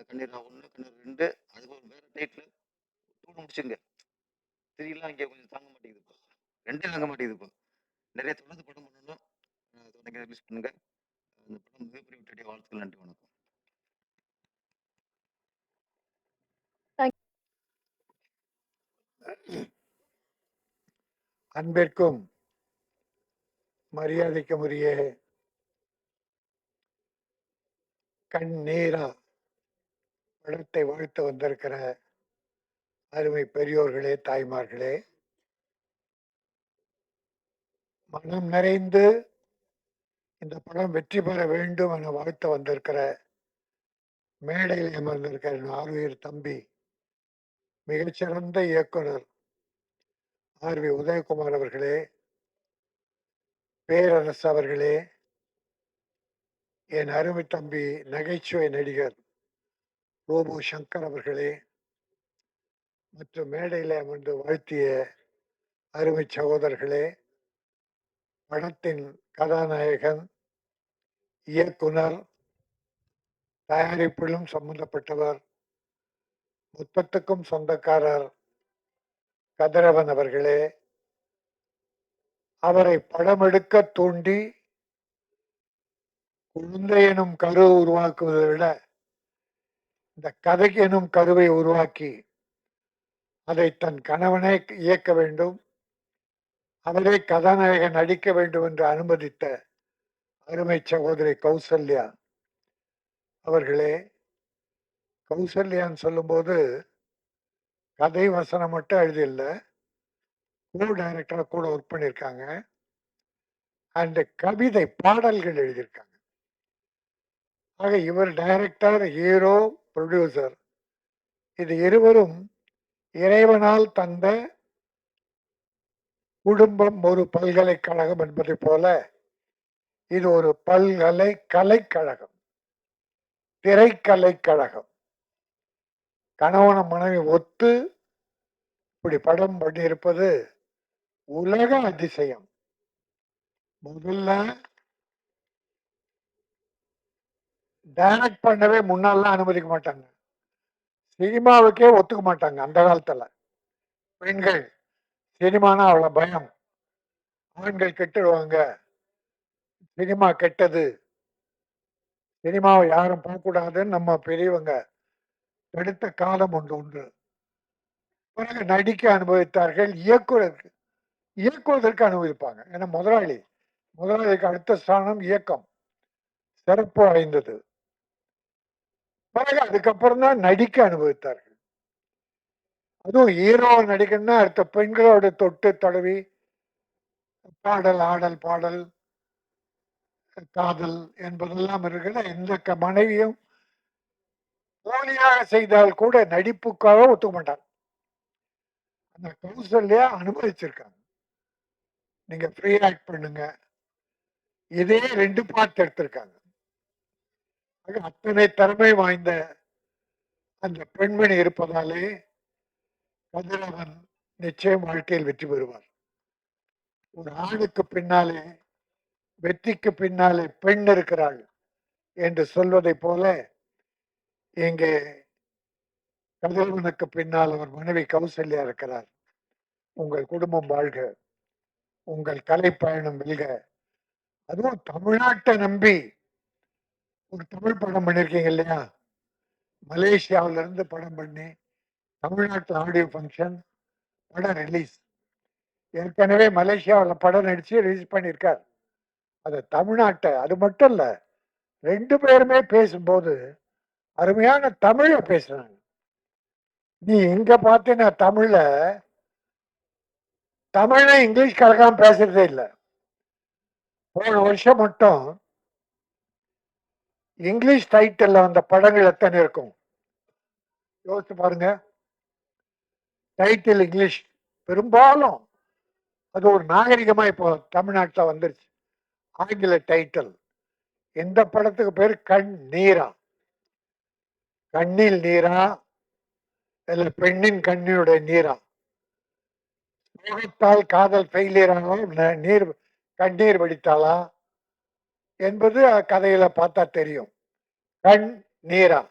கண்ணீரா 1 கண்ணீர் 2 அது ஒரு வேற டைட்டில் 2 முடிச்சுங்க. 3 இங்கே கொஞ்சம் தாங்க மாட்டேங்குது. இப்போ 2 தாங்க மாட்டேங்குது. இப்போ நிறைய தொடர்ந்து படம் பண்ணணும். தொடர்ந்து ரிலீஸ் பண்ணுங்க. அந்த படம் மிகப்பெரிய வெற்றியுடைய வாழ்த்துக்கள். நன்றி, வணக்கம். அன்பிற்கும் மரியாதைக்கும் உரிய கண்ணீரா படத்தை வாழ்த்து வந்திருக்கிற அருமை பெரியோர்களே, தாய்மார்களே, மனம் நிறைந்து இந்த படம் வெற்றி பெற வேண்டும் என வாழ்த்து வந்திருக்கிற மேடையில் அமர்ந்திருக்கிற ஆர்வீர் தம்பி, மிகச்சிறந்த இயக்குனர் ஆர்வி உதயகுமார் அவர்களே, பேரரசு அவர்களே, என் அருமை தம்பி நகைச்சுவை நடிகர் ரோபோ சங்கர் அவர்களே, மற்றும் மேடையில் அமர்ந்து வாழ்த்திய அருமை சகோதரர்களே, படத்தின் கதாநாயகன், இயக்குனர், தயாரிப்பிலும் சம்பந்தப்பட்டவர், மொத்தத்துக்கும் சொந்தக்காரர் கதிரவன் அவர்களே, அவரை படம் எடுக்க தூண்டி குழந்தை எனும் கரு உருவாக்குவதை விட இந்த கதை எனும் கருவை உருவாக்கி அதை தன் கணவனே இயக்க வேண்டும், அவரே கதாநாயகன் நடிக்க வேண்டும் என்று அனுமதித்த அருமை சகோதரி கௌசல்யா அவர்களே, கௌசல்யான்னு சொல்லும்போது கதை வசனம் மட்டும் எழுதியில்ல, கோ டைரக்டரா கூட ஒர்க் பண்ணியிருக்காங்க. அண்ட் கவிதை பாடல்கள் எழுதியிருக்காங்க. ஆக இவர் டைரக்டர், ஹீரோ, ப்ரொடியூசர், இது இருவரும் இறைவனால் தந்த குடும்பம் ஒரு பல்கலைக்கழகம் என்பதை போல இது ஒரு கலைக்கழகம், திரைக்கலைக்கழகம். கணவன மனைவி ஒத்து இப்படி படம் பண்ணியிருப்பது உலக அதிசயம். முதல்ல டைரக்ட் பண்ணவே முன்னாலாம் அனுமதிக்க மாட்டாங்க, சினிமாவுக்கே ஒத்துக்க மாட்டாங்க. அந்த காலத்துல பெண்கள் சினிமானா அவ்வளவு பயம், ஆண்கள் கெட்டுடுவாங்க, சினிமா கெட்டது, சினிமாவை யாரும் பார்க்கக்கூடாதுன்னு நம்ம பெரியவங்க தடுத்த காலம் உண்டு. பிறகு நடிக்க அனுபவித்தார்கள், இயக்குவதற்கு அனுபவிப்பாங்க. ஏன்னா முதலாளிக்கு அடுத்த ஸ்தானம் இயக்கம், சிறப்பு வாய்ந்தது. பிறகு அதுக்கப்புறம் தான் நடிக்க அனுபவித்தார்கள். அதுவும் ஹீரோ நடிக்கணும்னா அடுத்த பெண்களோட தொட்டு தடவி பாடல், ஆடல், பாடல், காதல் என்பதெல்லாம் இருக்கிற எந்த மனைவியும் போலியாக செய்தால் கூட நடிப்புக்காக ஒத்துக்க மாட்டாங்க. அந்த கௌசல்யா அனுமதிச்சிருக்காங்க, நீங்க ஃப்ரீ ஆக்ட் பண்ணுங்க. இதே 2 பார்ட் எடுத்திருக்காங்க. அத்தனை திறமை வாய்ந்த அந்த பெண்மணி இருப்பதாலே கதிரவன் நிச்சயம் வாழ்க்கையில் வெற்றி பெறுவார். ஒரு ஆணுக்கு பின்னாலே, வெற்றிக்கு பின்னாலே பெண் இருக்கிறாள் என்று சொல்வதை போல இங்கே கதிரவனுக்கு பின்னால் அவர் மனைவி கௌசல்யா இருக்கிறார். உங்கள் குடும்பம் வாழ்க, உங்கள் கலை பயணம் வெல்க. அதுவும் தமிழ்நாட்டை நம்பி ஒரு தமிழ் படம் பண்ணிருக்கீங்க இல்லையா? மலேசியாவில இருந்து படம் பண்ணி தமிழ்நாட்டில் ஆடியோ ஃபங்க்ஷன், படம் ரிலீஸ். ஏற்கனவே மலேசியாவில் படம் நடிச்சு ரிலீஸ் பண்ணியிருக்கார். அது தமிழ்நாட்டை, அது மட்டும் இல்ல, 2 பேருமே பேசும்போது அருமையான தமிழ பேசுறாங்க. நீ இங்க பார்த்தீங்கன்னா தமிழ்ல இங்கிலீஷ் கலக்காம பேசுறதே இல்லை. போன வருஷம் மட்டும் இங்கிலீஷ் டைட்டில் வந்த படங்கள் எத்தனை இருக்கும் யோசிச்சு பாருங்க. டைட்டில் இங்கிலீஷ், பெரும்பாலும் அது ஒரு நாகரிகமா இப்போ தமிழ்நாட்டில் வந்துருச்சு. ஆங்கில டைட்டில். எந்த படத்துக்கு பேர் கண் நீரா, கண்ணில் நீரா இல்ல பெண்ணின் கண்ணினுடைய நீரா, சோகத்தால் காதல் ஃபெயிலியரான நீர் கண்ணீர் வடித்தாளா என்பது கதையில பார்த்தா தெரியும். கண் நீரா.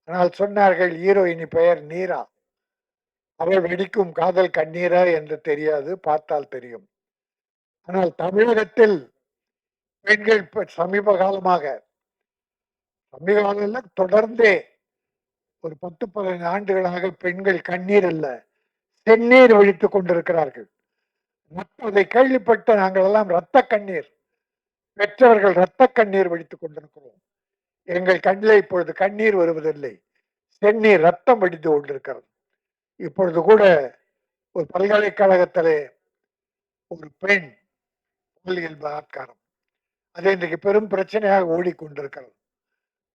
ஆனால் சொன்னார்கள் ஹீரோயினி பெயர் நீரா, அவள் வெடிக்கும் காதல் கண்ணீரா என்று தெரியாது, பார்த்தால் தெரியும். ஆனால் தமிழகத்தில் பெண்கள் சமீப காலமாக, தொடர்ந்தே ஒரு 10-15 ஆண்டுகளாக பெண்கள் கண்ணீர் அல்ல செந்நீர் வழித்துக் கொண்டிருக்கிறார்கள். அதை கேள்விப்பட்ட நாங்கள் எல்லாம் இரத்த கண்ணீர் பெற்றவர்கள் இரத்த கண்ணீர் வடித்துக் கொண்டிருக்கிறோம். எங்கள் கண்ணில் இப்பொழுது கண்ணீர் வருவதில்லை, செந்நீர் ரத்தம் வடித்து கொண்டிருக்கிறது. இப்பொழுது கூட ஒரு பல்கலைக்கழகத்திலே ஒரு பெண் பாலியல் பலாத்காரம், அது இன்றைக்கு பெரும் பிரச்சனையாக ஓடிக்கொண்டிருக்கிறது.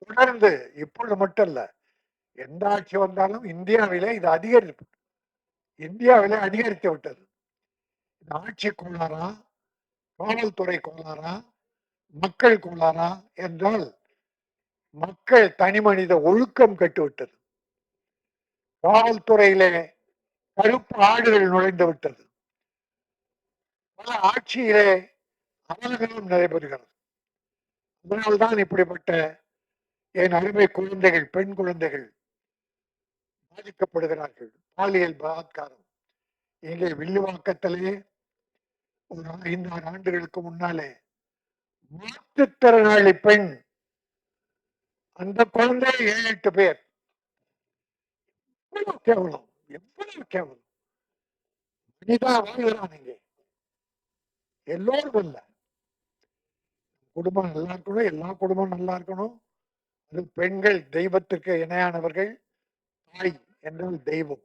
தொடர்ந்து இப்பொழுது மட்டும் இல்ல, எந்த ஆட்சி வந்தாலும் இந்தியாவிலே இது அதிகரித்து விட்டது. இந்த ஆட்சி கோளாறா, காவல்துறை கோளாறா, மக்கள் கோளாறா என்றால் மக்கள் தனி மனித ஒழுக்கம் கெட்டுவிட்டது. காவல்துறையிலே கருப்பு ஆடுகள் நுழைந்து விட்டது. பல ஆட்சியிலே அமல்களும் நடைபெறுகிறது. அதனால்தான் இப்படிப்பட்ட என் அருமை குழந்தைகள், பெண் குழந்தைகள் பாதிக்கப்படுகிறார்கள். பாலியல் பலாத்காரம் இங்கே வில்லிவாக்கத்திலே ஒரு 5-6 ஆண்டுகளுக்கு முன்னாலே மாற்றுத்திறனாளி பெண், அந்த குழந்தை 7-8 பேர். எவ்வளவு கேவலம், எவ்வளவு கேவலம். மனிதா வாழ்கிறான் இங்கே. எல்லோரும் இல்ல. குடும்பம் நல்லா இருக்கணும், எல்லா குடும்பம் நல்லா இருக்கணும். அது பெண்கள் தெய்வத்துக்கு இணையானவர்கள். தாய் என்றால் தெய்வம்.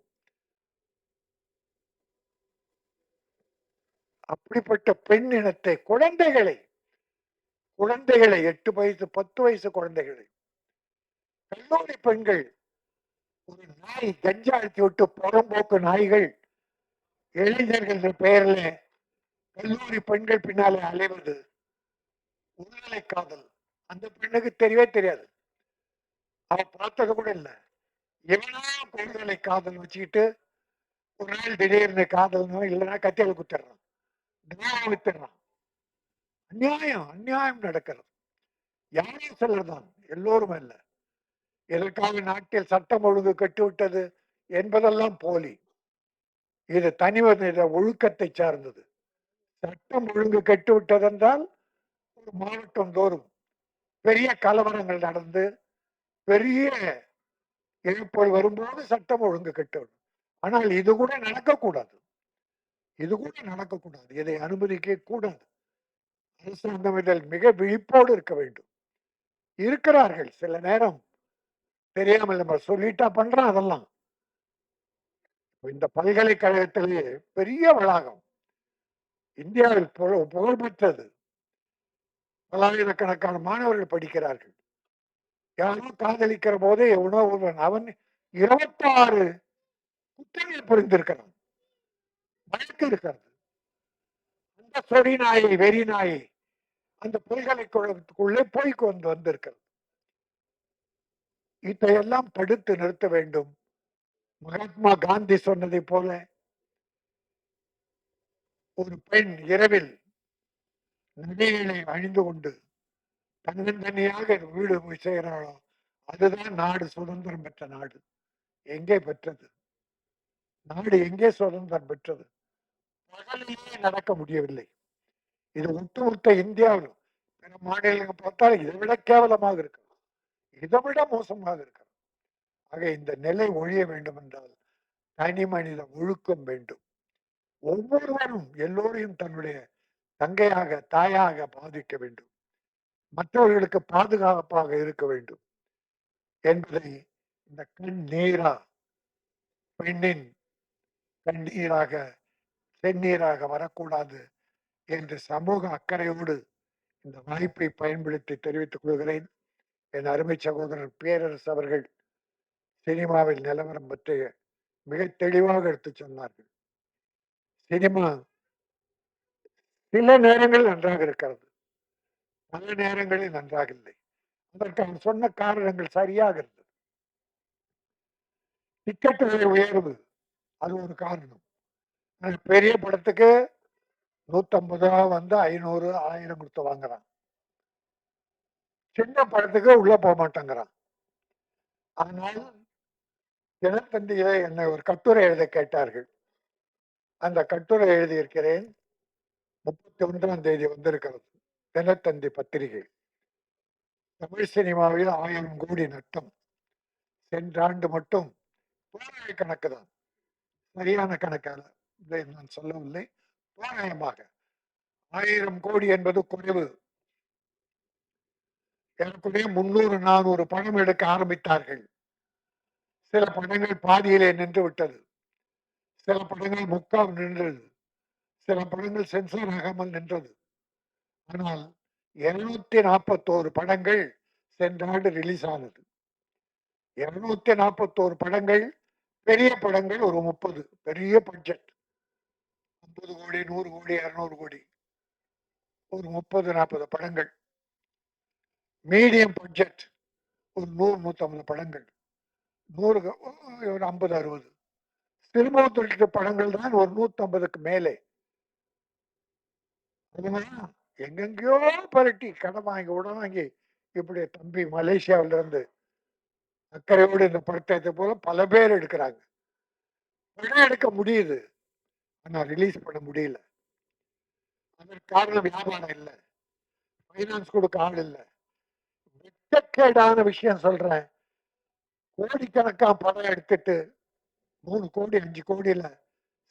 அப்படிப்பட்ட பெண் இனத்தை குழந்தைகளை 8 வயசு 10 வயசு குழந்தைகளை கல்லூரி பெண்கள் ஒரு நாய் கஞ்சா அடித்து விட்டு புறம்போக்கு நாய்கள் இளைஞர்கள் என்ற பெயர்ல கல்லூரி பெண்கள் பின்னாலே அலைவது உள்நிலை காதல். அந்த பெண்ணுக்கு தெரியவே தெரியாது. அவ பார்த்தது கூட இல்ல. எவனா உள்நிலை காதல் வச்சுக்கிட்டு ஒரு நாள் திடீர்னு காதல்னோ இல்லைன்னா கத்தியால குத்திடுறான், தினம் வித்துடுறான். அநியாயம் நடக்கிறது. யாரும் சிலர்தான், எல்லோரும் அல்ல. இதற்காக நாட்டில் சட்டம் ஒழுங்கு கட்டுவிட்டது என்பதெல்லாம் போலி. இது தனிமனித ஒழுக்கத்தை சார்ந்தது. சட்டம் ஒழுங்கு கட்டுவிட்டது என்றால் ஒரு மாவட்டம் தோறும் பெரிய கலவரங்கள் நடந்து பெரிய இழப்புகள் வரும்போது சட்டம் ஒழுங்கு கட்டுவிடும். ஆனால் இது கூட நடக்கக்கூடாது. இதை அனுமதிக்க கூடாது. அரசாங்கம் இதில் மிக விழிப்போடு இருக்க வேண்டும். இருக்கிறார்கள், சில நேரம் தெரியாமல் நம்ம சொல்லிட்டா பண்றோம் அதெல்லாம். இந்த பல்கலைக்கழகத்திலே பெரிய வளாகம், இந்தியாவில் புகழ்பெற்றது. பல்லாயிரக்கணக்கான மாணவர்கள் படிக்கிறார்கள். யாரோ காதலிக்கிற போதே எவனோ ஒருவன் அவன் 26 குற்றங்கள் புரிந்திருக்கிறான். வழக்கு இருக்கிறது. அந்த சொறி நாயை வெறி நாயை அந்த பல்கலைக்கழகத்துக்குள்ளே போய் கொண்டு வந்திருக்கிறது. இதையெல்லாம் தடுத்து நிறுத்த வேண்டும். மகாத்மா காந்தி சொன்னதை போல ஒரு பெண் இரவில் நகைகளை அணிந்து கொண்டு தன்னந்தனியாக வீடு போய் செய்கிறாளோ அதுதான் நாடு சுதந்திரம் பெற்ற நாடு. எங்கே பெற்றது? நாடு எங்கே சுதந்திரம் பெற்றது? பகலிலே நடக்க முடியவில்லை. இது ஒட்டுமொத்த இந்தியாவிலும் பிற மாநிலங்கள் பார்த்தால் இதை விட கேவலமாக இருக்கிறது, இதை விட மோசமாக இருக்கிறது. ஆக இந்த நிலை ஒழிய வேண்டும் என்றால் தனி மனித ஒழுக்கம் வேண்டும். ஒவ்வொருவரும் எல்லோரையும் தன்னுடைய தங்கையாக தாயாக பாதிக்க வேண்டும். மற்றவர்களுக்கு பாதுகாப்பாக இருக்க வேண்டும் என்பதை இந்த கண்ணீரா பெண்ணின் கண்ணீராக செந்நீராக வரக்கூடாது என்று சமூக அக்கறையோடு இந்த வாய்ப்பை பயன்படுத்தி தெரிவித்துக் கொள்கிறேன். என் அருமை சகோதரர் பேரரசு அவர்கள் சினிமாவில் நிலவரம் பற்றி மிக தெளிவாக எடுத்து சொன்னார்கள். சினிமா சில நேரங்களில் நன்றாக இருக்கிறது, பல நேரங்களில் நன்றாக இல்லை. அதற்கு அவர் சொன்ன காரணங்கள் சரியாக இருந்தது. டிக்கெட் விலை உயர்வு அது ஒரு காரணம். பெரிய படத்துக்கு 150 ரூபா வந்து 500 1000 கொடுத்து வாங்குறான். சின்ன படத்துக்கு உள்ள போக மாட்டேங்கிறான். ஆனால் தினத்தந்தியில என்னை ஒரு கட்டுரை எழுத கேட்டார்கள். அந்த கட்டுரை எழுதியிருக்கிறேன். 31ஆம் தேதி வந்திருக்கிறது தினத்தந்தி பத்திரிகை. தமிழ் சினிமாவில் 1000 கோடி நட்டம். சென்ற ஆண்டு மட்டும் தோராய கணக்கு தான், சரியான கணக்கான இதை நான் சொல்லவில்லை. தோராயமாக 1000 கோடி என்பது குறைவு. எனக்குடைய 300 400 படம் எடுக்க ஆரம்பித்தார்கள். சில படங்கள் பாதியிலே நின்று விட்டது, சில படங்கள் முக்கால் நின்றது, சில படங்கள் சென்சார் ஆகாமல் நின்றது. ஆனால் 241 படங்கள் சென்ற ஆண்டு ரிலீஸ் ஆனது. 241 படங்கள், பெரிய படங்கள் ஒரு 30, பெரிய பட்ஜெட் 50 கோடி 100 கோடி 200 கோடி, ஒரு 30 40 படங்கள். மீடியம் பட்ஜெட் ஒரு 100 150 படங்கள், 100 ஒரு 50 60. சினிமா தொழில் படங்கள் தான் ஒரு 150க்கு மேலே. எங்கெங்கயோ பரட்டி கடன் வாங்கி உடன் வாங்கி இப்படி தம்பி மலேசியாவில இருந்து அக்கறையோடு இந்த படத்தை போல பல பேர் எடுக்கிறாங்க. படம் எடுக்க முடியுது, ஆனா ரிலீஸ் பண்ண முடியல. அதற்கு காரணம் வியாபாரம் இல்லை, பைனான்ஸ் கொடுக்க ஆள் இல்லை. வெட்கக்கேடான விஷயம் சொல்றேன். கோடிக்கணக்கா படம் எடுத்துட்டு 3 கோடி 5 கோடியில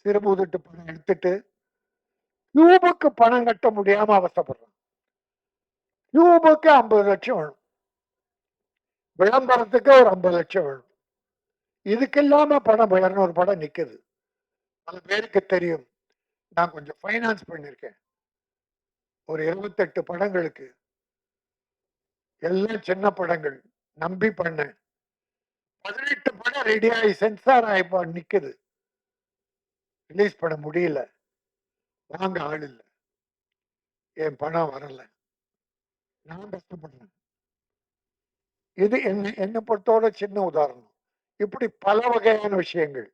சிறுமுதுட்டு படம் எடுத்துட்டு டியூபுக்கு பணம் கட்ட முடியாம அவசப்படுறான். டியூபுக்கு 50 லட்சம் வேணும், விளம்பரத்துக்கு ஒரு 50 லட்சம் வேணும். இதுக்கு இல்லாம படம் 200 படம் நிக்குது. பல பேருக்கு தெரியும். நான் கொஞ்சம் ஃபைனான்ஸ் பண்ணிருக்கேன். ஒரு 28 படங்களுக்கு, எல்லாம் சின்ன படங்கள் நம்பி பண்ணேன். 18 படம் ரெடி ஆகி சென்சார் ஆகி நிக்குது. ரிலீஸ் பண்ண முடியல, வாங்க ஆள் இல்ல, என் பணம் வரல, நான் கஷ்டப்படுறேன். இது என்ன பொறுத்தவரை சின்ன உதாரணம். இப்படி பல வகையான விஷயங்கள்.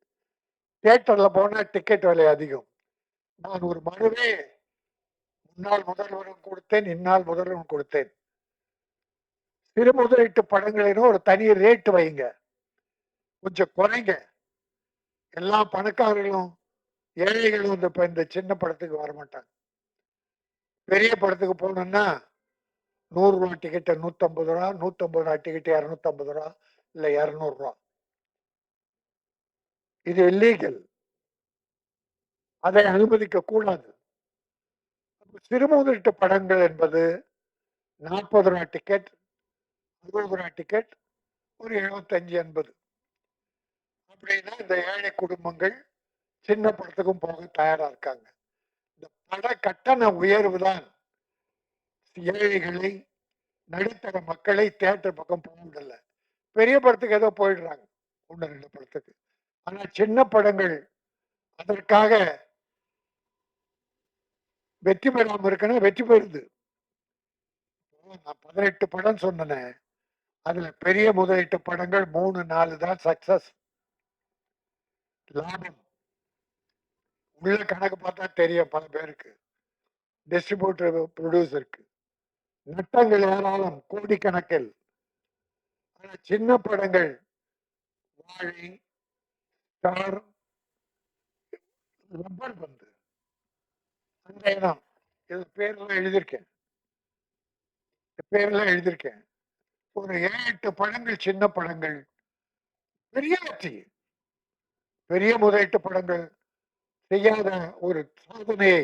தியேட்டர்ல போனா டிக்கெட் விலை அதிகம். நான் ஒரு மனுவே முன்னாள் முதல்வரும் கொடுத்தேன், இந்நாள் முதல்வரும் கொடுத்தேன். சிறு முதலீட்டு படங்களிலும் ஒரு தனி ரேட் வைங்க, கொஞ்சம் குறைங்க. எல்லா பணக்காரர்களும் ஏழைகளும் இந்த சின்ன படத்துக்கு வர மாட்டாங்க. பெரிய படத்துக்கு போகணும்னா 100 ரூபா டிக்கெட் 150 ரூபா, 150 ரூபா டிக்கெட் 250 ரூபா, இல்ல 200 ரூபா. இது இல்லீகல், அதை அனுமதிக்க கூடாது. சிறு முதலீட்டு படங்கள் என்பது 40 ரூபா டிக்கெட், 60 ரூபா டிக்கெட், ஒரு 75 80. அப்படின்னா இந்த ஏழை குடும்பங்கள் சின்ன படத்துக்கும் போக தயாரா இருக்காங்க. இந்த பட கட்டண உயர்வு தான் ஏழைகளை, நடுத்தர மக்களை தியேட்டர் பக்கம் போக முடியல. பெரிய படத்துக்கு ஏதோ போயிடுறாங்க, 1 2 படத்துக்கு. ஆனா சின்ன படங்கள் அதற்காக வெற்றி பெறாம இருக்கணும், வெற்றி பெறுது. நான் 18 படம் சொன்னேன், அதுல பெரிய முதலீட்டு படங்கள் 3 4 தான் சக்சஸ். லாபம் உள்ள கணக்கு பார்த்தா தெரியும் பல பேருக்கு, டிஸ்ட்ரிபியூட்டர் ப்ரொடியூசருக்கு. நட்டங்கள் ஏராளம், கோடிக்கணக்கில். ஆனா சின்ன படங்கள் வாழை, ஸ்டார், ரப்பர் பந்து, அந்த இடம், இது பேர்லாம் எழுதியிருக்கேன், பேர்லாம் எழுதியிருக்கேன். ஒரு 7 8 படங்கள் சின்ன படங்கள் பெரிய வெற்றி. பெரிய முதலீட்டு படங்கள் செய்யாத ஒரு சாதனையை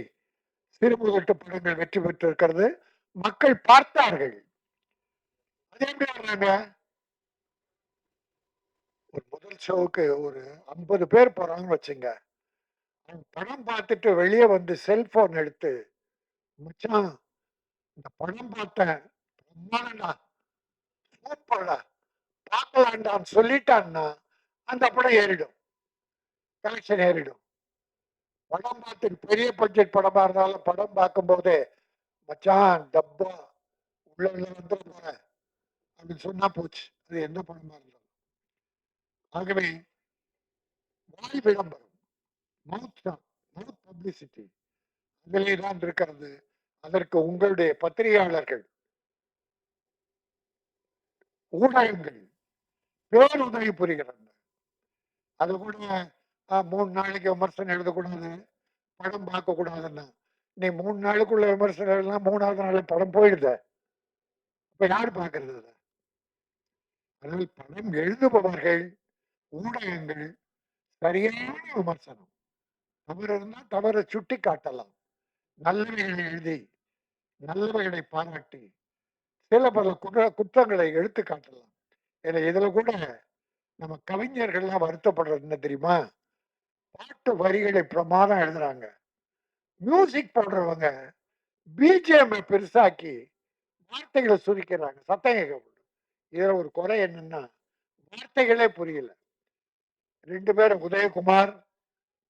சிறு முதலீட்டு படங்கள் வெற்றி பெற்றிருக்கிறது. மக்கள் பார்த்தார்கள். அது எப்படி வர்றாங்க? ஒரு முதல் ஷோவுக்கு ஒரு 50 பேர் போறாங்கன்னு வச்சுங்க. படம் பார்த்துட்டு வெளியே வந்து செல்போன் எடுத்து, மச்சான் இந்த படம் பார்த்தேன், பிரம்மாண்டம்டா, சூப்பர்டா, பார்க்கலாண்டான்னு சொல்லிட்டான்னா அந்த படம் ஏறிடும், கலெக்ஷன் ஏறிடும். படம் பார்த்து பெரிய பட்ஜெட் படமா இருந்தாலும் படம் பார்க்கும் போதே, மச்சான் டப்பா உள்ள வந்து போற அப்படின்னு சொன்னா போச்சு, அது எந்த படமா இருந்தாலும். ஆகவே வாய் விளம்பரம், மவுத் பப்ளிசிட்டி அதிலே தான் இருக்கிறது. அதற்கு உங்களுடைய பத்திரிகையாளர்கள், ஊடகங்கள் பேருதவி புரிகிறது. அது கூட 3 நாளைக்கு விமர்சனம் எழுதக்கூடாது, படம் பார்க்க கூடாதுன்னா, நீ 3 நாளுக்குள்ள விமர்சனம் எழுதலாம், 3வது நாள் படம் போயிடுத, இப்ப யாரு பார்க்கறது? அதனால் படம் எழுதுபவர்கள், ஊடகங்கள் சரியான விமர்சனம், தவறு இருந்தால் தவறை சுட்டி காட்டலாம், நல்லவைகளை எழுதி நல்லவைகளை பாராட்டி சில பல குற்றங்களை எடுத்து காட்டலாம். இதுல கூட நம்ம கவிஞர்கள்லாம் வருத்தப்படுறது என்ன தெரியுமா? பாட்டு வரிகளை பிரமாதம் எழுதுறாங்க, மியூசிக் போடுறவங்க பிஜிஎம் பெருசாக்கி வார்த்தைகளை சுருக்கிறாங்க, சத்தம் கேட்கப்படும். இதுல ஒரு குறை என்னன்னா, வார்த்தைகளே புரியல. 2 பேரும் உதயகுமார்,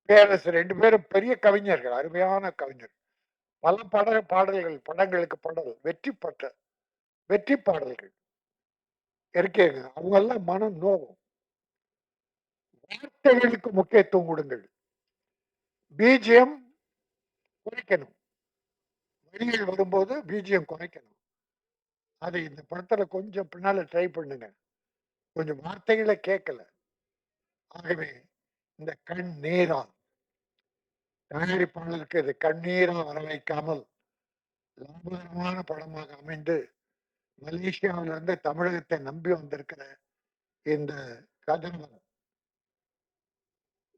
பேரரசு 2 பேரும் பெரிய கவிஞர்கள், அருமையான கவிஞர். பல பாடல்கள் படங்களுக்கு பாடல் வெற்றி பாடல்கள் இருக்கேங்க. அவங்க எல்லாம் மனம் நோகும். வார்த்தைகளுக்கு முக்கியத்துவம் கொடுங்கள், பிஜிஎம் குறைக்கணும். வரிகள் வரும்போது பிஜிஎம் குறைக்கணும். அதை இந்த படத்துல கொஞ்சம் பின்னால ட்ரை பண்ணுங்க, கொஞ்சம் வார்த்தைகளை கேட்கல. ஆகவே இந்த கண்ணீரா தயாரிப்பாளருக்கு இது கண்ணீரா வர வைக்காமல் லாபகரமான படமாக அமைந்து மலேசியாவிலிருந்து தமிழகத்தை நம்பி வந்திருக்கிற இந்த கதவன்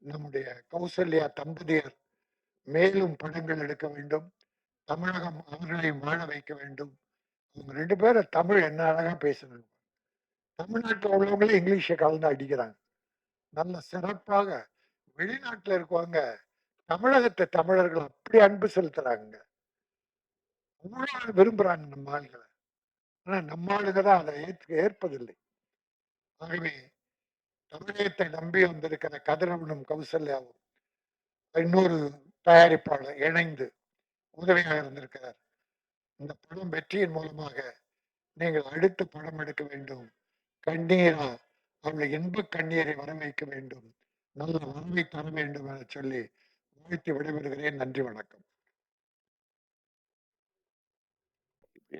நம்முடைய கௌசல்யா தம்பதியர் மேலும் படங்கள் எடுக்க வேண்டும். தமிழகம் அவர்களை வாழ வைக்க வேண்டும். அவங்க 2 பேரும் தமிழ் என்ன அழகா பேசுனாங்க. தமிழ்நாட்டுல உள்ளவங்களே இங்கிலீஷ கலந்து அடிக்கிறாங்க. நல்ல சிறப்பாக வெளிநாட்டுல இருக்கவங்க தமிழகத்தை தமிழர்கள் அப்படி அன்பு செலுத்துறாங்க. அவ்வளவு விரும்புறாங்க நம்ம ஆளுங்கள. ஆனா நம்ம ஆளுங்க தான் அதை ஏற்பதில்லை. ஆகவே தமிழகத்தை நம்பி வந்திருக்கிற கதிரவனும் கௌசல்யாவும் இன்னொரு தயாரிப்பாளர் இணைந்து உதவியாக இருந்திருக்கிறார். இந்த படம் வெற்றியின் மூலமாக நீங்கள் அடுத்து படம் எடுக்க வேண்டும். கண்ணீரா அவளை இன்ப கண்ணீரை வர வைக்க வேண்டும். நல்ல வரவை தர வேண்டும் என சொல்லி வாழ்த்தி விடைபெறுகிறேன். நன்றி, வணக்கம்.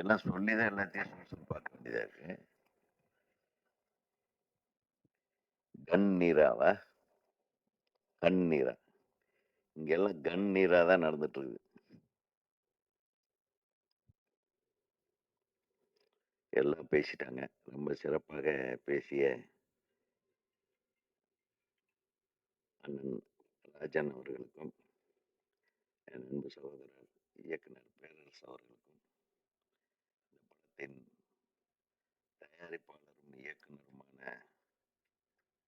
எல்லாம் சொல்லிதான் எல்லாத்தையும் பார்க்க வேண்டியதா இருக்கு. கண்ணீராவா கண்ணீரா இங்கெல்லாம் கண்ணீரா தான் நடந்துட்டு இருக்குது. எல்லாம் பேசிட்டாங்க. ரொம்ப சிறப்பாக பேசிய அண்ணன் ராஜன் அவர்களுக்கும் என் அன்பு சகோதரர் இயக்குனர் பேரரசு அவர்களுக்கும் இந்த படத்தின் தயாரிப்பாளரும் இயக்குனருமான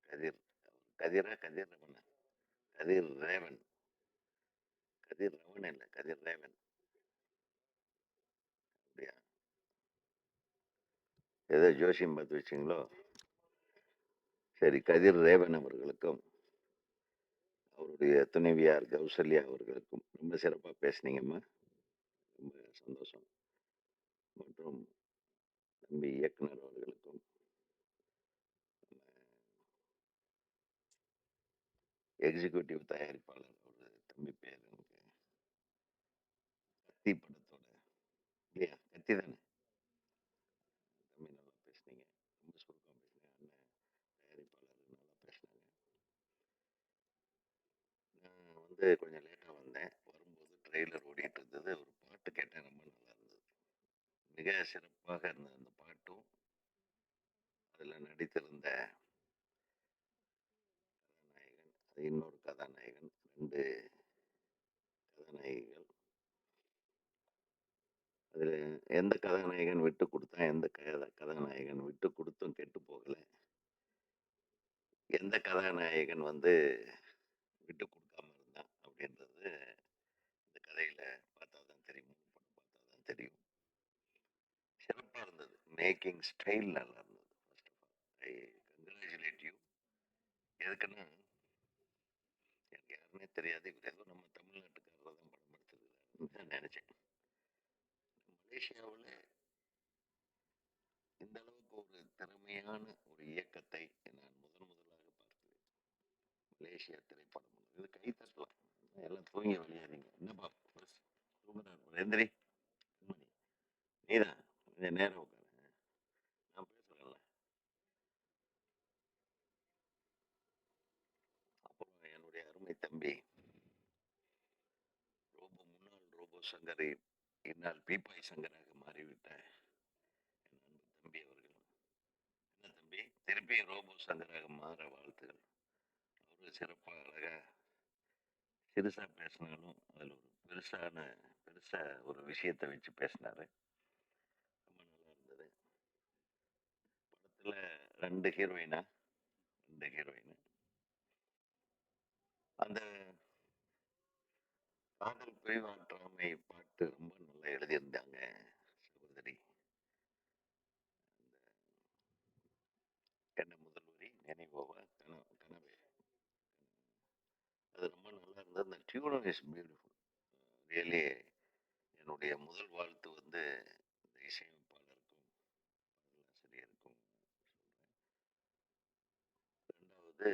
கதிரவன் இல்ல கதிர் ரேவன் அப்படியா? ஏதோ ஜோசியம் பார்த்து வச்சிங்களோ? சரி, கதிர் ரேவன் அவர்களுக்கும் அவருடைய துணைவியார் கௌசல்யா அவர்களுக்கும் ரொம்ப சிறப்பாக பேசுனீங்கம்மா. ரொம்ப சந்தோஷம். மற்றும் தம்பி இயக்குனர் அவர்களுக்கும் எக்ஸிக்யூட்டிவ் தயாரிப்பாளர் ஒரு தம்பி பேர் எனக்கு கத்தி படத்தோட இல்லையா? கத்தி தானே தம்பி? நல்லா பேசுனீங்க. ரொம்ப சுருக்கமாக பேசுனீங்க. அண்ணன் தயாரிப்பாளர் நல்லா பேசினாங்க. நான் கொஞ்சம் லேட்டாக வந்தேன். வரும்போது ட்ரெய்லர் ஓடிட்டு இருந்தது. ஒரு பாட்டு கேட்டேன், ரொம்ப நல்லா இருந்தது. மிக சிறப்பாக இருந்தது அந்த பாட்டும். அதில் நடித்திருந்த கதாநாயகன், அது இன்னொரு கதாநாயகன், 2 கதாநாயகிகள். அதில் எந்த கதாநாயகன் விட்டு கொடுத்தா, எந்த கதாநாயகன் விட்டு கொடுத்தும் கெட்டு போகலை. எந்த கதாநாயகன் விட்டு கொடுக்காம இருந்தான் அப்படின்றது இந்த கதையில பார்த்தா தான் தெரியும். படம் பார்த்தா தான் தெரியும். சிறப்பாக இருந்தது. மேக்கிங் ஸ்டைல் நல்லா இருந்தது. First of all I congratulate you. எதுக்குன்னா, எனக்கு யாருமே தெரியாது. இவர் ஏதோ நம்ம தமிழ்நாட்டுக்காரர் தான் படம் எடுத்திருக்கிறாருன்னு தான் நினைச்சேன். மலேசியாவில் இந்த அளவுக்கு ஒரு திறமையான ஒரு இயக்கத்தை நான் முதலாக பார்க்கிறேன். மலேசியா திரைப்படம் இது கை தட்டலாம். எல்லாம் தூங்கி வெளியேறீங்க. என்னப்பா தூங்குறாரு எந்திரி, நீதான் கொஞ்சம் நேரம் உட்காரு, நான் பேசுறேன்ல. அப்புறம் என்னுடைய அருமை தம்பி முன்னாள் ரோபோ சங்கரை இந்நாள் பீப்பாய் சங்கராக மாறிவிட்ட என் அன்பு தம்பி அவர்கள். என்ன தம்பி, திருப்பி ரோபோ சங்கராக மாற வாழ்த்துகள். அவரு சிறப்பாக அழகா சிறுசா பேசினாலும் அதில் ஒரு பெருசா ஒரு விஷயத்தை வச்சு பேசினாரு. ரொம்ப நல்லா இருந்தது. படத்துல 2 ஹீரோயினா, 2 ஹீரோயின். அந்த காதல் பிரிவாற்றாமை பாட்டு ரொம்ப நல்லா எழுதியிருந்தாங்க சகோதரி. என்ன முதல் வரி நினைவோவா கனவே, அது ரொம்ப நல்லா இருந்தது. அந்த டியூன் இஸ் பியூட்டிஃபுல். ரியலி என்னுடைய முதல் வாழ்த்து இந்த இசையமைப்பாளருக்கும் பாடலாசிரியருக்கும் சொல்றேன். ரெண்டாவது,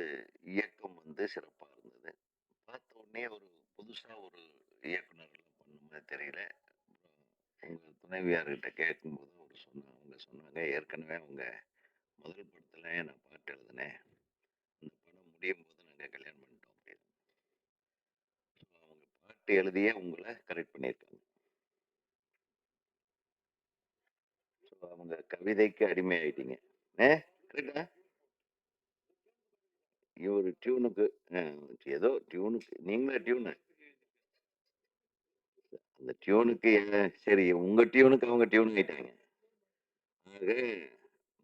இயக்கம் சிறப்பாக இருந்தது. பார்த்த உடனே ஒரு புதுசா ஒரு இயக்குனர்லாம் பண்ண மாதிரி தெரியல. உங்க துணைவியார்கிட்ட கேட்கும்போது அவங்க சொன்னாங்க, ஏற்கனவே அவங்க முதல் படத்துல நான் பாட்டு எழுதினேன், அந்த படம் முடியும் போது நாங்கள் கல்யாணம் பண்ணிட்டோம் அப்படின்னு. அவங்க பாட்டு எழுதியே உங்களை கரெக்ட் பண்ணியிருக்காங்க. அவங்க கவிதைக்கு அடிமை ஆயிட்டீங்க. கரெக்டா? இவர் டியூனுக்கு ஏதோ டியூனுக்கு நீங்களே டியூனு அந்த டியூனுக்கு சரி உங்க டியூனுக்கு அவங்க டியூன் ஆயிட்டாங்க. ஆக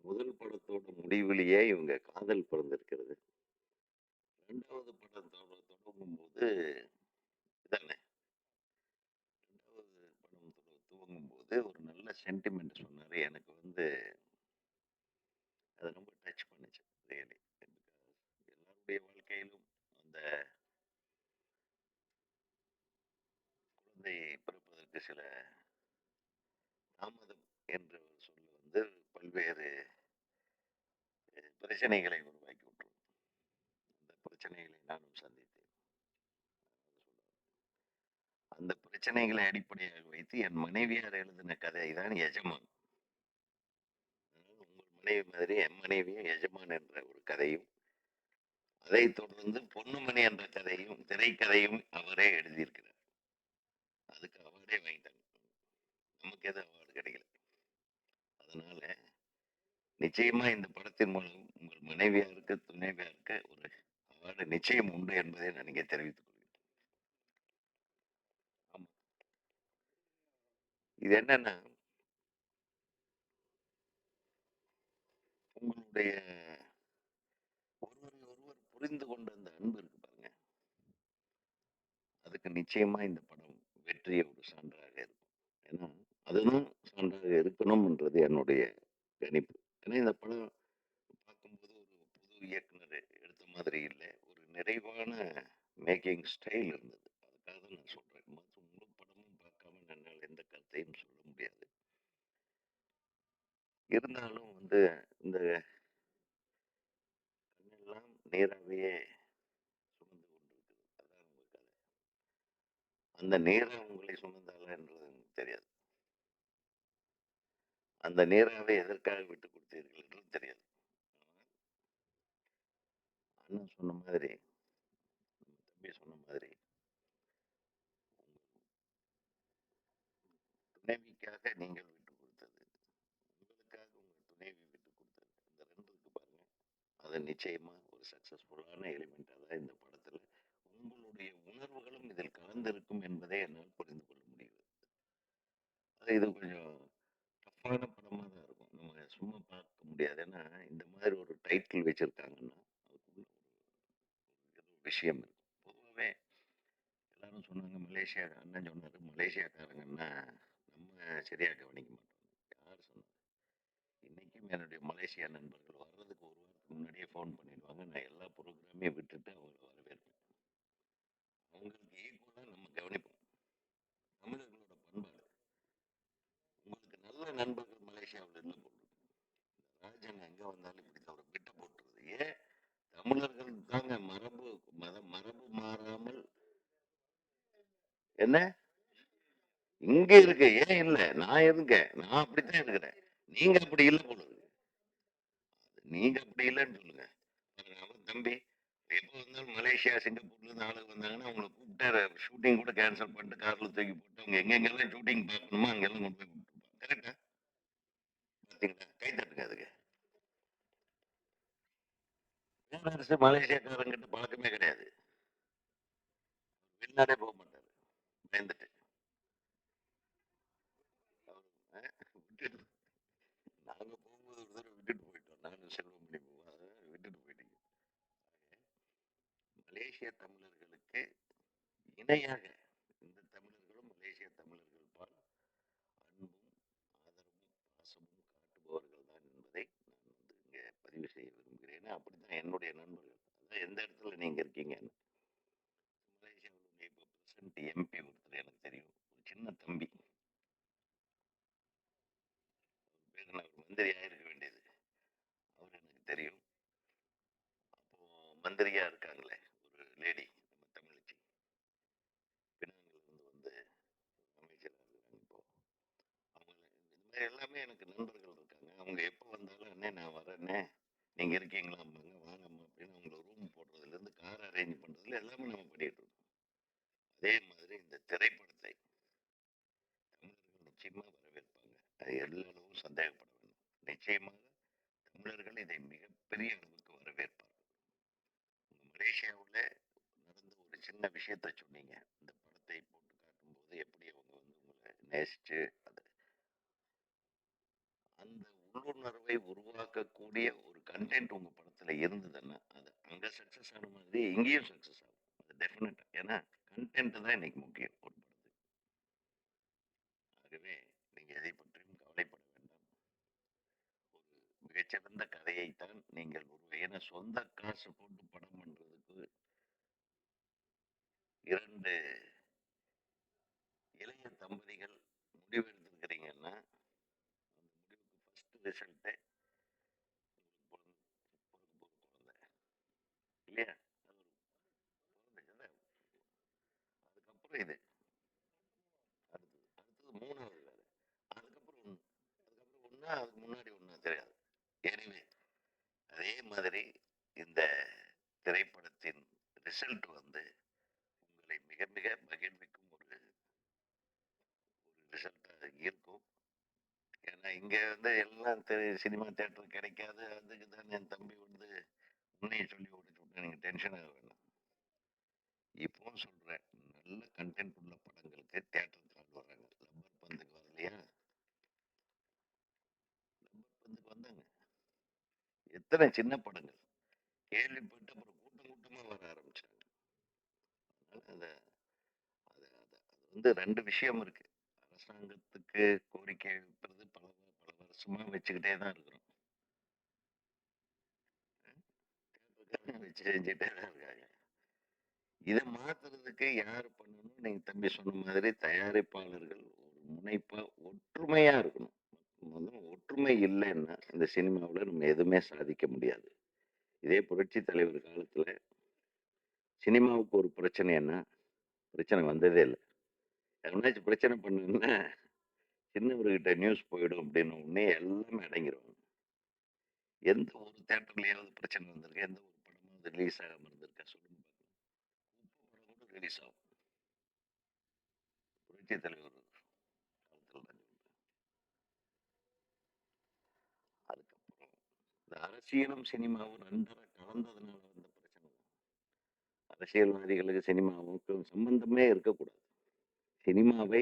முதல் படத்தோட முடிவிலேயே இவங்க காதல் பிறந்திருக்கிறது. 2வது படத்தோட தொடங்கும்போது இதானே 2வது படம் துவங்கும்போது ஒரு நல்ல சென்டிமெண்ட் சொன்னாரு. எனக்கு வந்து அது ரொம்ப டச் பண்ணுச்சு. ரியலி. எல்லாருடைய வாழ்க்கையிலும் அந்த குழந்தை பிறப்பதற்கு சில தாமதம் என்ற ஒரு சொல் வந்து பல்வேறு பிரச்சனைகளை உருவாக்கி விட்டுரும். அந்த பிரச்சனைகளை நானும் சந்தித்தேன். அந்த பிரச்சனைகளை அடிப்படையாக வைத்து என் மனைவியார் எழுதின கதை தான் எஜமான். அதாவது உங்கள் மனைவி மாதிரி என் மனைவியும் எஜமான் என்ற ஒரு கதையும், அதைத் தொடர்ந்து பொன்னுமணி என்ற கதையும் திரைக்கதையும் அவரே எழுதியிருக்கிறார். அதுக்கு அவார்டே வாங்கிட்டாங்க. நமக்கு எதுவும் அவார்டு கிடைக்கல. அதனால நிச்சயமா இந்த படத்தின் மூலம் உங்கள் மனைவியாருக்கு துணைவியாருக்கு ஒரு அவார்டு நிச்சயம் உண்டு என்பதை நான் இங்கே தெரிவித்துக் கொள்கிறேன். ஆமா. இது என்னன்னா உங்களுடைய ஒருவரை ஒருவர் புரிந்து கொண்ட அந்த அன்பு இருக்கு பாருங்க, அதுக்கு நிச்சயமா இந்த படம் வெற்றிய ஒரு சான்றாக இருக்கும். ஏன்னா அதுதான் சான்றாக இருக்கணும்ன்றது என்னுடைய கணிப்பு. ஏன்னா இந்த படம் பார்க்கும்போது ஒரு புது இயக்குனர் எடுத்த மாதிரி இல்லை, ஒரு நிறைவான மேக்கிங் ஸ்டைல் இருந்தது. அதுக்காக தான் நான் சொல்றேன். மற்றும் முழு படமும் பார்க்காம என்னால் எந்த கருத்தையும் சொல்ல முடியாது. இருந்தாலும் வந்து இந்த கண்ணெல்லாம் நேராகவே சுமந்து கொண்டிருக்கிறது. அதான் உங்க கதை. அந்த நேரா உங்களை சுமந்தாளா என்றது எனக்கு தெரியாது. அந்த நேராவை எதற்காக விட்டு கொடுத்தீர்கள் என்றும் தெரியாது. அண்ணன் சொன்ன மாதிரி, நம்ம தம்பி சொன்ன மாதிரி, துணைவிக்காக நீங்கள் விட்டு கொடுத்தது, உங்களுக்காக உங்கள் துணைவி விட்டு கொடுத்தது, இந்த 2 இருக்கு பாருங்க. அது நிச்சயமா ஒரு சக்சஸ்ஃபுல்லான எலிமெண்டா தான் இந்த படத்துல உங்களுடைய உணர்வுகளும் இதில் கலந்திருக்கும் என்பதை என்னால் புரிந்து கொள்ள முடிகிறது. இது கொஞ்சம் டஃப்பான படமா தான் இருக்கும். நம்ம சும்மா பார்க்க முடியாது. ஏன்னா இந்த மாதிரி ஒரு டைட்டில் வச்சிருக்காங்கன்னா அதுக்குள்ள ஏதோ விஷயம் இருக்கு. பொதுவாகவே எல்லாரும் சொன்னாங்க மலேசியா, அண்ணன் சொன்னாரு மலேசியாக்காரங்கன்னா நம்ம சரியா கவனிக்க மாட்டோம். யார் சொன்னாங்க? இன்னைக்கும் என்னுடைய மலேசியா நண்பர்கள் வர்றதுக்கு ஒரு வாரத்துக்கு முன்னாடியே ஃபோன் பண்ணிடுவாங்க. நான் எல்லா ப்ரோக்ராமையும் விட்டுட்டு அவங்களை வரவேற்பேன். அவங்களுக்கு ஈக்குவலாக நம்ம கவனிப்போம். தமிழர்களோட பண்பாடு. உங்களுக்கு நல்ல நண்பர்கள் மலேசியாவில் இல்லை போட்டு ராஜன் எங்கே வந்தாலும் இப்படி தான் ஒரு பிட்டை போட்டுருது. ஏன் தமிழர்கள் தாங்க மரபு மாறாமல் என்ன இங்க இருக்கு, ஏன் இல்ல? நான் இருக்கேன், நான் அப்படித்தான் இருக்கிறேன். நீங்க அப்படி இல்லை போல இருக்கு. நீங்க அப்படி இல்லைன்னு சொல்லுங்க. அவன் தம்பி எப்போ வந்தாலும் மலேசியா சிங்கப்பூர்ல இருந்து ஆளுங்க வந்தாங்கன்னா அவங்களை கூப்பிட்டு ஷூட்டிங் கூட கேன்சல் பண்ணிட்டு கார்ல தூக்கி போட்டு அவங்க எங்கெங்கெல்லாம் ஷூட்டிங் பார்க்கணுமோ அங்கெல்லாம் கொண்டு போய் கூப்பிட்டுருப்பாங்க. கரெக்டா? பார்த்தீங்களா? கை தட்டுங்க அதுக்கு. பேரரசு மலேசியாக்காரங்கிட்ட பழக்கமே கிடையாது. வெளிநாடே போக மாட்டாரு பயந்துட்டு. விட்டுட்டு நாங்க போகும்போது ஒரு தடவை விட்டுட்டு போயிட்டோம். நானும் செல்வமணி விட்டுட்டு போயிட்டீங்க. மலேசிய தமிழர்களுக்கு இணையாக இந்த தமிழர்களும் மலேசிய தமிழர்கள் பால் அன்பும் ஆதரவும் பாசமும் காட்டுபவர்கள் தான் என்பதை நான் வந்து இங்க பதிவு செய்ய விரும்புகிறேன். அப்படித்தான் என்னுடைய நண்பர்கள். அதான் எந்த இடத்துல நீங்க இருக்கீங்கன்னு. மலேசியாவில் இப்போ பிரசன்ட் எம்பி ஒருத்தர் எனக்கு தெரியும், ஒரு சின்ன தம்பி. பேர் அவர் மந்திரி ஆயிருக்க வேண்டியது. அவர் எனக்கு தெரியும். அப்போ மந்திரியா இருக்காங்களே ஒரு லேடி, நம்ம தமிழச்சி பினாங்கில் இருந்து வந்து அமைச்சராக இருக்கிறாங்க இப்போ. அவங்க இந்த மாதிரி எல்லாமே எனக்கு நண்பர்கள் இருக்காங்க. அவங்க எப்போ வந்தாலும் அண்ணே நான் வரேன்னே, நீங்க இருக்கீங்களாம்பாங்க, வாங்கம்மா அப்படின்னு அவங்கள ரூம் போடுறதுலேருந்து கார் அரேஞ்ச் பண்ணுறதுல எல்லாமே நம்ம பண்ணிட்டு இருக்கோம். அதே மாதிரி இந்த திரைப்படத்தை தமிழர்கள் நிச்சயமா வரவேற்பாங்க. அது எல்லளவும் சந்தேகப்பட வேண்டும். நிச்சயமாக தமிழர்கள் இதை மிகப்பெரிய அளவுக்கு வரவேற்பார்கள். உங்க மலேசியாவில் நடந்த ஒரு சின்ன விஷயத்த சொன்னீங்க. இந்த படத்தை போட்டு காட்டும்போது எப்படி அவங்க வந்து நேசிச்சு அது அந்த உள்ளுணர்வை உருவாக்கக்கூடிய ஒரு கண்டென்ட் உங்க படத்துல இருந்ததுன்னா அது அங்க சக்சஸ் ஆன மாதிரி இங்கேயும் சக்சஸ் ஆகும். அது டெஃபினட்டா. ஏன்னா கண்டென்ட் தான் இன்னைக்கு முக்கியம் ஒரு படத்துக்கு. ஆகவே நீங்க எதை பற்றியும் கவலைப்பட வேண்டாம். ஒரு மிகச்சிறந்த கதையைத்தான் நீங்கள் ஏன்னா சொந்த காசு போட்டு படம் பண்றதுக்கு 2 இளைய தம்பதிகள் முடிவு எடுத்திருக்கிறீங்கன்னா அந்த முடிவுக்கு ஃபர்ஸ்ட் ரிசல்ட்டே உங்களுக்கு பிறக்க போற குழந்தை இல்லையா? அது ஒரு குழந்தை தானே. அதுக்கப்புறம் இது அடுத்தது 3வது வேலை. அதுக்கப்புறம் ஒண்ணு. அதுக்கப்புறம் ஒண்ணா அதுக்கு முன்னாடி ஒண்ணா தெரியாது. எனவே அதே மாதிரி இந்த திரைப்படத்தின் ரிசல்ட் வந்து உங்களை மிக மிக மகிழ்விக்கும் ஒரு ரிசல்ட்டா இருக்கும். ஏன்னா இங்க வந்து எல்லாம் சினிமா தியேட்டர் கிடைக்காது. அதுக்கு தான் என் தம்பி வந்து உண்மையை சொல்லி ஓடிட்டு விட்டேன். நீங்க டென்ஷன் ஆக வேண்டாம். இப்பவும் சொல்றேன், நல்ல கண்டென்ட் உள்ள படங்களுக்கு தியேட்டருக்கு ஆள் வர்றாங்க. லப்பர் பந்துக்கு வரலையா? லப்பர் பந்துக்கு வந்தாங்க. எத்தனை சின்ன படங்கள் கேள்விப்பட்டு அப்புறம் கூட்டம் கூட்டமா வர ஆரம்பிச்சாங்க. அதனால அது வந்து 2 விஷயம் இருக்கு. அரசாங்கத்துக்கு கோரிக்கை வைப்பது பல வருஷமா வச்சுக்கிட்டே தான் இருக்கிறோம். வச்சு செஞ்சுட்டே தான் இருக்காங்க. இதை மாத்துறதுக்கு யார் பண்ணணும்? நீங்க தம்பி சொன்ன மாதிரி தயாரிப்பாளர்கள் ஒரு முனைப்பா ஒற்றுமையா இருக்கணும். முதல்ல ஒற்றுமை இல்லைன்னா இந்த சினிமாவில் நம்ம எதுவுமே சாதிக்க முடியாது. இதே புரட்சி தலைவர் காலத்துல சினிமாவுக்கு ஒரு பிரச்சனைன்னா பிரச்சனை வந்ததே இல்லை. எவனாச்சும் பிரச்சனை பண்ணுன்னா சின்னவர்கிட்ட நியூஸ் போயிடும் அப்படின்னு உடனே எல்லாமே அடங்கிடுவாங்க. எந்த ஒரு தேட்டர்லயாவது பிரச்சனை வந்திருக்கா? எந்த ஒரு படமாவது ரிலீஸ் ஆகாம இருந்திருக்கா? சொல்லுங்க பார்க்கலாம். உப்பு படம் கூட ரிலீஸ் ஆகும். புரட்சி தலைவர் காலத்துல தான் சொல்றேன். அதுக்கப்புறம் இந்த அரசியலும் சினிமாவும் ரெண்டரை கலந்ததுனால வந்த பிரச்சனை தான். அரசியல்வாதிகளுக்கு சினிமாவுக்கும் சம்பந்தமே இருக்கக்கூடாது. சினிமாவை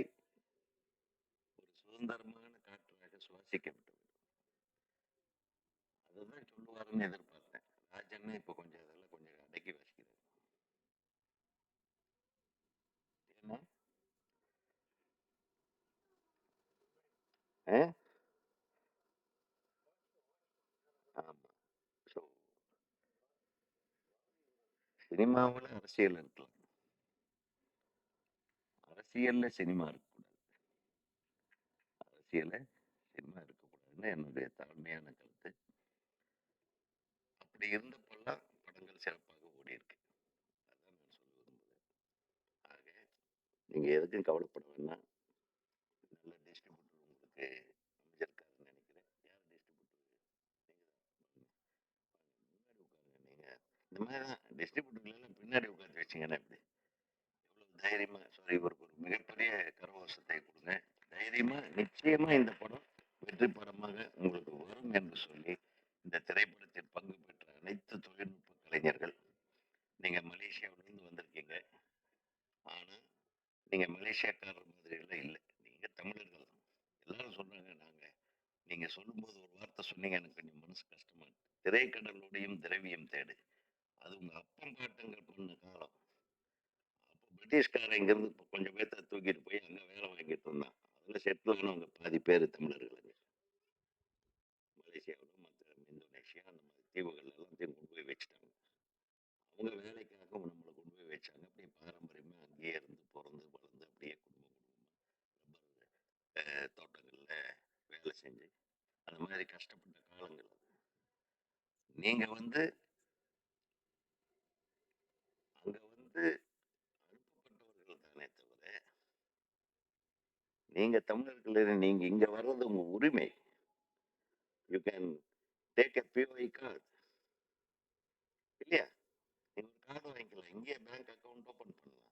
ஒரு சுதந்திரமான காற்றாக சுவாசிக்க விட்டு அதுதான் சொல்லுவாருன்னு எதிர்பார்த்தேன். ராஜன்னு இப்ப கொஞ்சம் அதெல்லாம் கொஞ்சம் அடக்கி வச்சுக்கிறாரு. ஏன்னா ஆமா. ஸோ சினிமாவில் அரசியல் இருக்கலாம். அரசியல்ல சினிமா இருக்கக்கூடாது. அரசியல்ல சினிமா இருக்கக்கூடாதுன்னு என்னுடைய தாழ்மையான கருத்து. அப்படி இருந்தப்பெல்லாம் படங்கள் சிறப்பாக ஓடி இருக்கு. அதான் நான் சொல்ல விரும்புகிறேன். ஆக நீங்க எதுக்கும் கவலைப்பட வேண்டாம். நல்ல டிஸ்ட்ரிபியூட்டர் உங்களுக்கு அமைஞ்சிருக்காருன்னு நினைக்கிறேன். யார் டிஸ்ட்ரிபியூட்டர்? நீங்க தான் முன்னாடி உட்காருங்க. நீங்க இந்த மாதிரி தான் டிஸ்ட்ரிபியூட்டர்லாம் பின்னாடி உட்காந்து வச்சிங்கன்னா எப்படி? எவ்வளவு தைரியமா சாரி இவருக்கு ஒரு மிகப்பெரிய கரகோஷத்தை கொடுங்க. தைரியமா நிச்சயமா இந்த படம் வெற்றி படமாக உங்களுக்கு வரும் என்று சொல்லி இந்த திரைப்படத்தில் பங்கு பெற்ற அனைத்து தொழில்நுட்ப கலைஞர்கள், நீங்க மலேசியாவிலிருந்து வந்திருக்கீங்க. ஆனா நீங்க மலேசியாக்காரர் மாதிரி எல்லாம் இல்லை. நீங்க தமிழர்கள் தான். எல்லாரும் சொன்னாங்க நீங்க சொல்லும்போது ஒரு வார்த்தை சொன்னீங்க, எனக்கு கொஞ்சம் மனசு கஷ்டமா இருக்கு. திரைக்கடலோடையும் திரவியம் தேடு. அது உங்க அப்பன் பாட்டங்கள் பண்ண காலம். அப்போ பிரிட்டிஷ்காரன் இங்கிருந்து கொஞ்சம் பேர்த்த தூக்கிட்டு போய் அங்க வேலை வாங்கிட்டு இருந்தான். அதுல செட்டில் ஆனவங்க பாதி பேர் தமிழர்கள். மலேசியாவில் மற்ற இந்தோனேஷியா அந்த மாதிரி தீவுகள் எல்லாத்தையும் கொண்டு போய் வச்சுட்டாங்க. அவங்க வேலைக்காக நம்மளை கொண்டு போய் வச்சாங்க. அப்படியே பாரம்பரியமா அங்கேயே இருந்து பிறந்து வளர்ந்து அப்படியே குடும்பம் ரப்பர் தோட்டங்கள்ல வேலை செஞ்சு அந்த மாதிரி கஷ்டப்பட்ட காலங்கள் அது. நீங்க வந்து அங்க வந்து அனுப்பப்பட்டவர்கள் தானே தவிர நீங்க தமிழர்கள், நீங்க இங்க வர்றது உங்க உரிமை. You can take a POI card இல்லையா? நீங்க ஒரு கார்டு வாங்கிக்கலாம். இங்கேயே பேங்க் அக்கௌண்ட் ஓபன் பண்ணலாம்.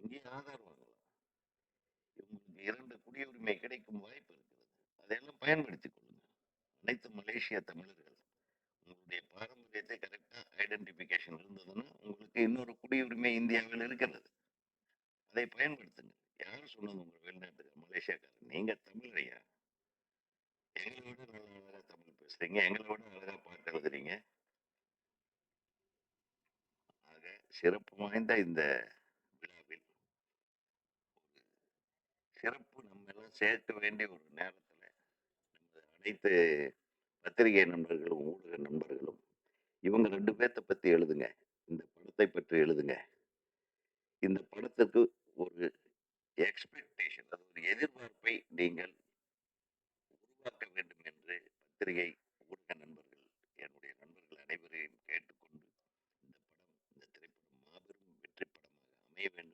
இங்கேயே ஆதார் வாங்கலாம். உங்களுக்கு 2 குடியுரிமை கிடைக்கும் வாய்ப்பு இருக்கிறது. அதையெல்லாம் பயன்படுத்திக் கொள்ளுங்க. அனைத்து மலேசிய தமிழர்கள் உங்களுடைய பாரம்பரியத்தை கரெக்டா ஐடென்டிபிகேஷன் இருந்ததுன்னா உங்களுக்கு இன்னொரு குடியுரிமை இந்தியாவில் இருக்கிறது. அதை பயன்படுத்துங்க. யார் சொன்னது உங்க வெளிநாட்டுக்கு மலேசியாக்காரர். நீங்க தமிழ் ஐயா. எங்களை விட நல்லா அழகா தமிழ் பேசுறீங்க. எங்களை விட அழகா பாட்டு எழுதுறீங்க. ஆக சிறப்பு வாய்ந்த இந்த விழாவில் சிறப்பு நம்ம எல்லாம் சேர்க்க வேண்டிய ஒரு நேரத்துல நமது அனைத்து பத்திரிகை நண்பர்களும் ஊடக நண்பர்களும் இவங்க 2 பேர்த்த பத்தி எழுதுங்க. இந்த படத்தை பற்றி எழுதுங்க. இந்த படத்துக்கு ஒரு எக்ஸ்பெக்டேஷன், அது ஒரு எதிர்பார்ப்பை நீங்கள் உருவாக்க வேண்டும் என்று பத்திரிகை ஊடக நண்பர்கள், என்னுடைய நண்பர்கள் அனைவரையும் கேட்டுக்கொண்டு இந்த திரைப்படம் மாபெரும் வெற்றி படமாக அமைய வேண்டும்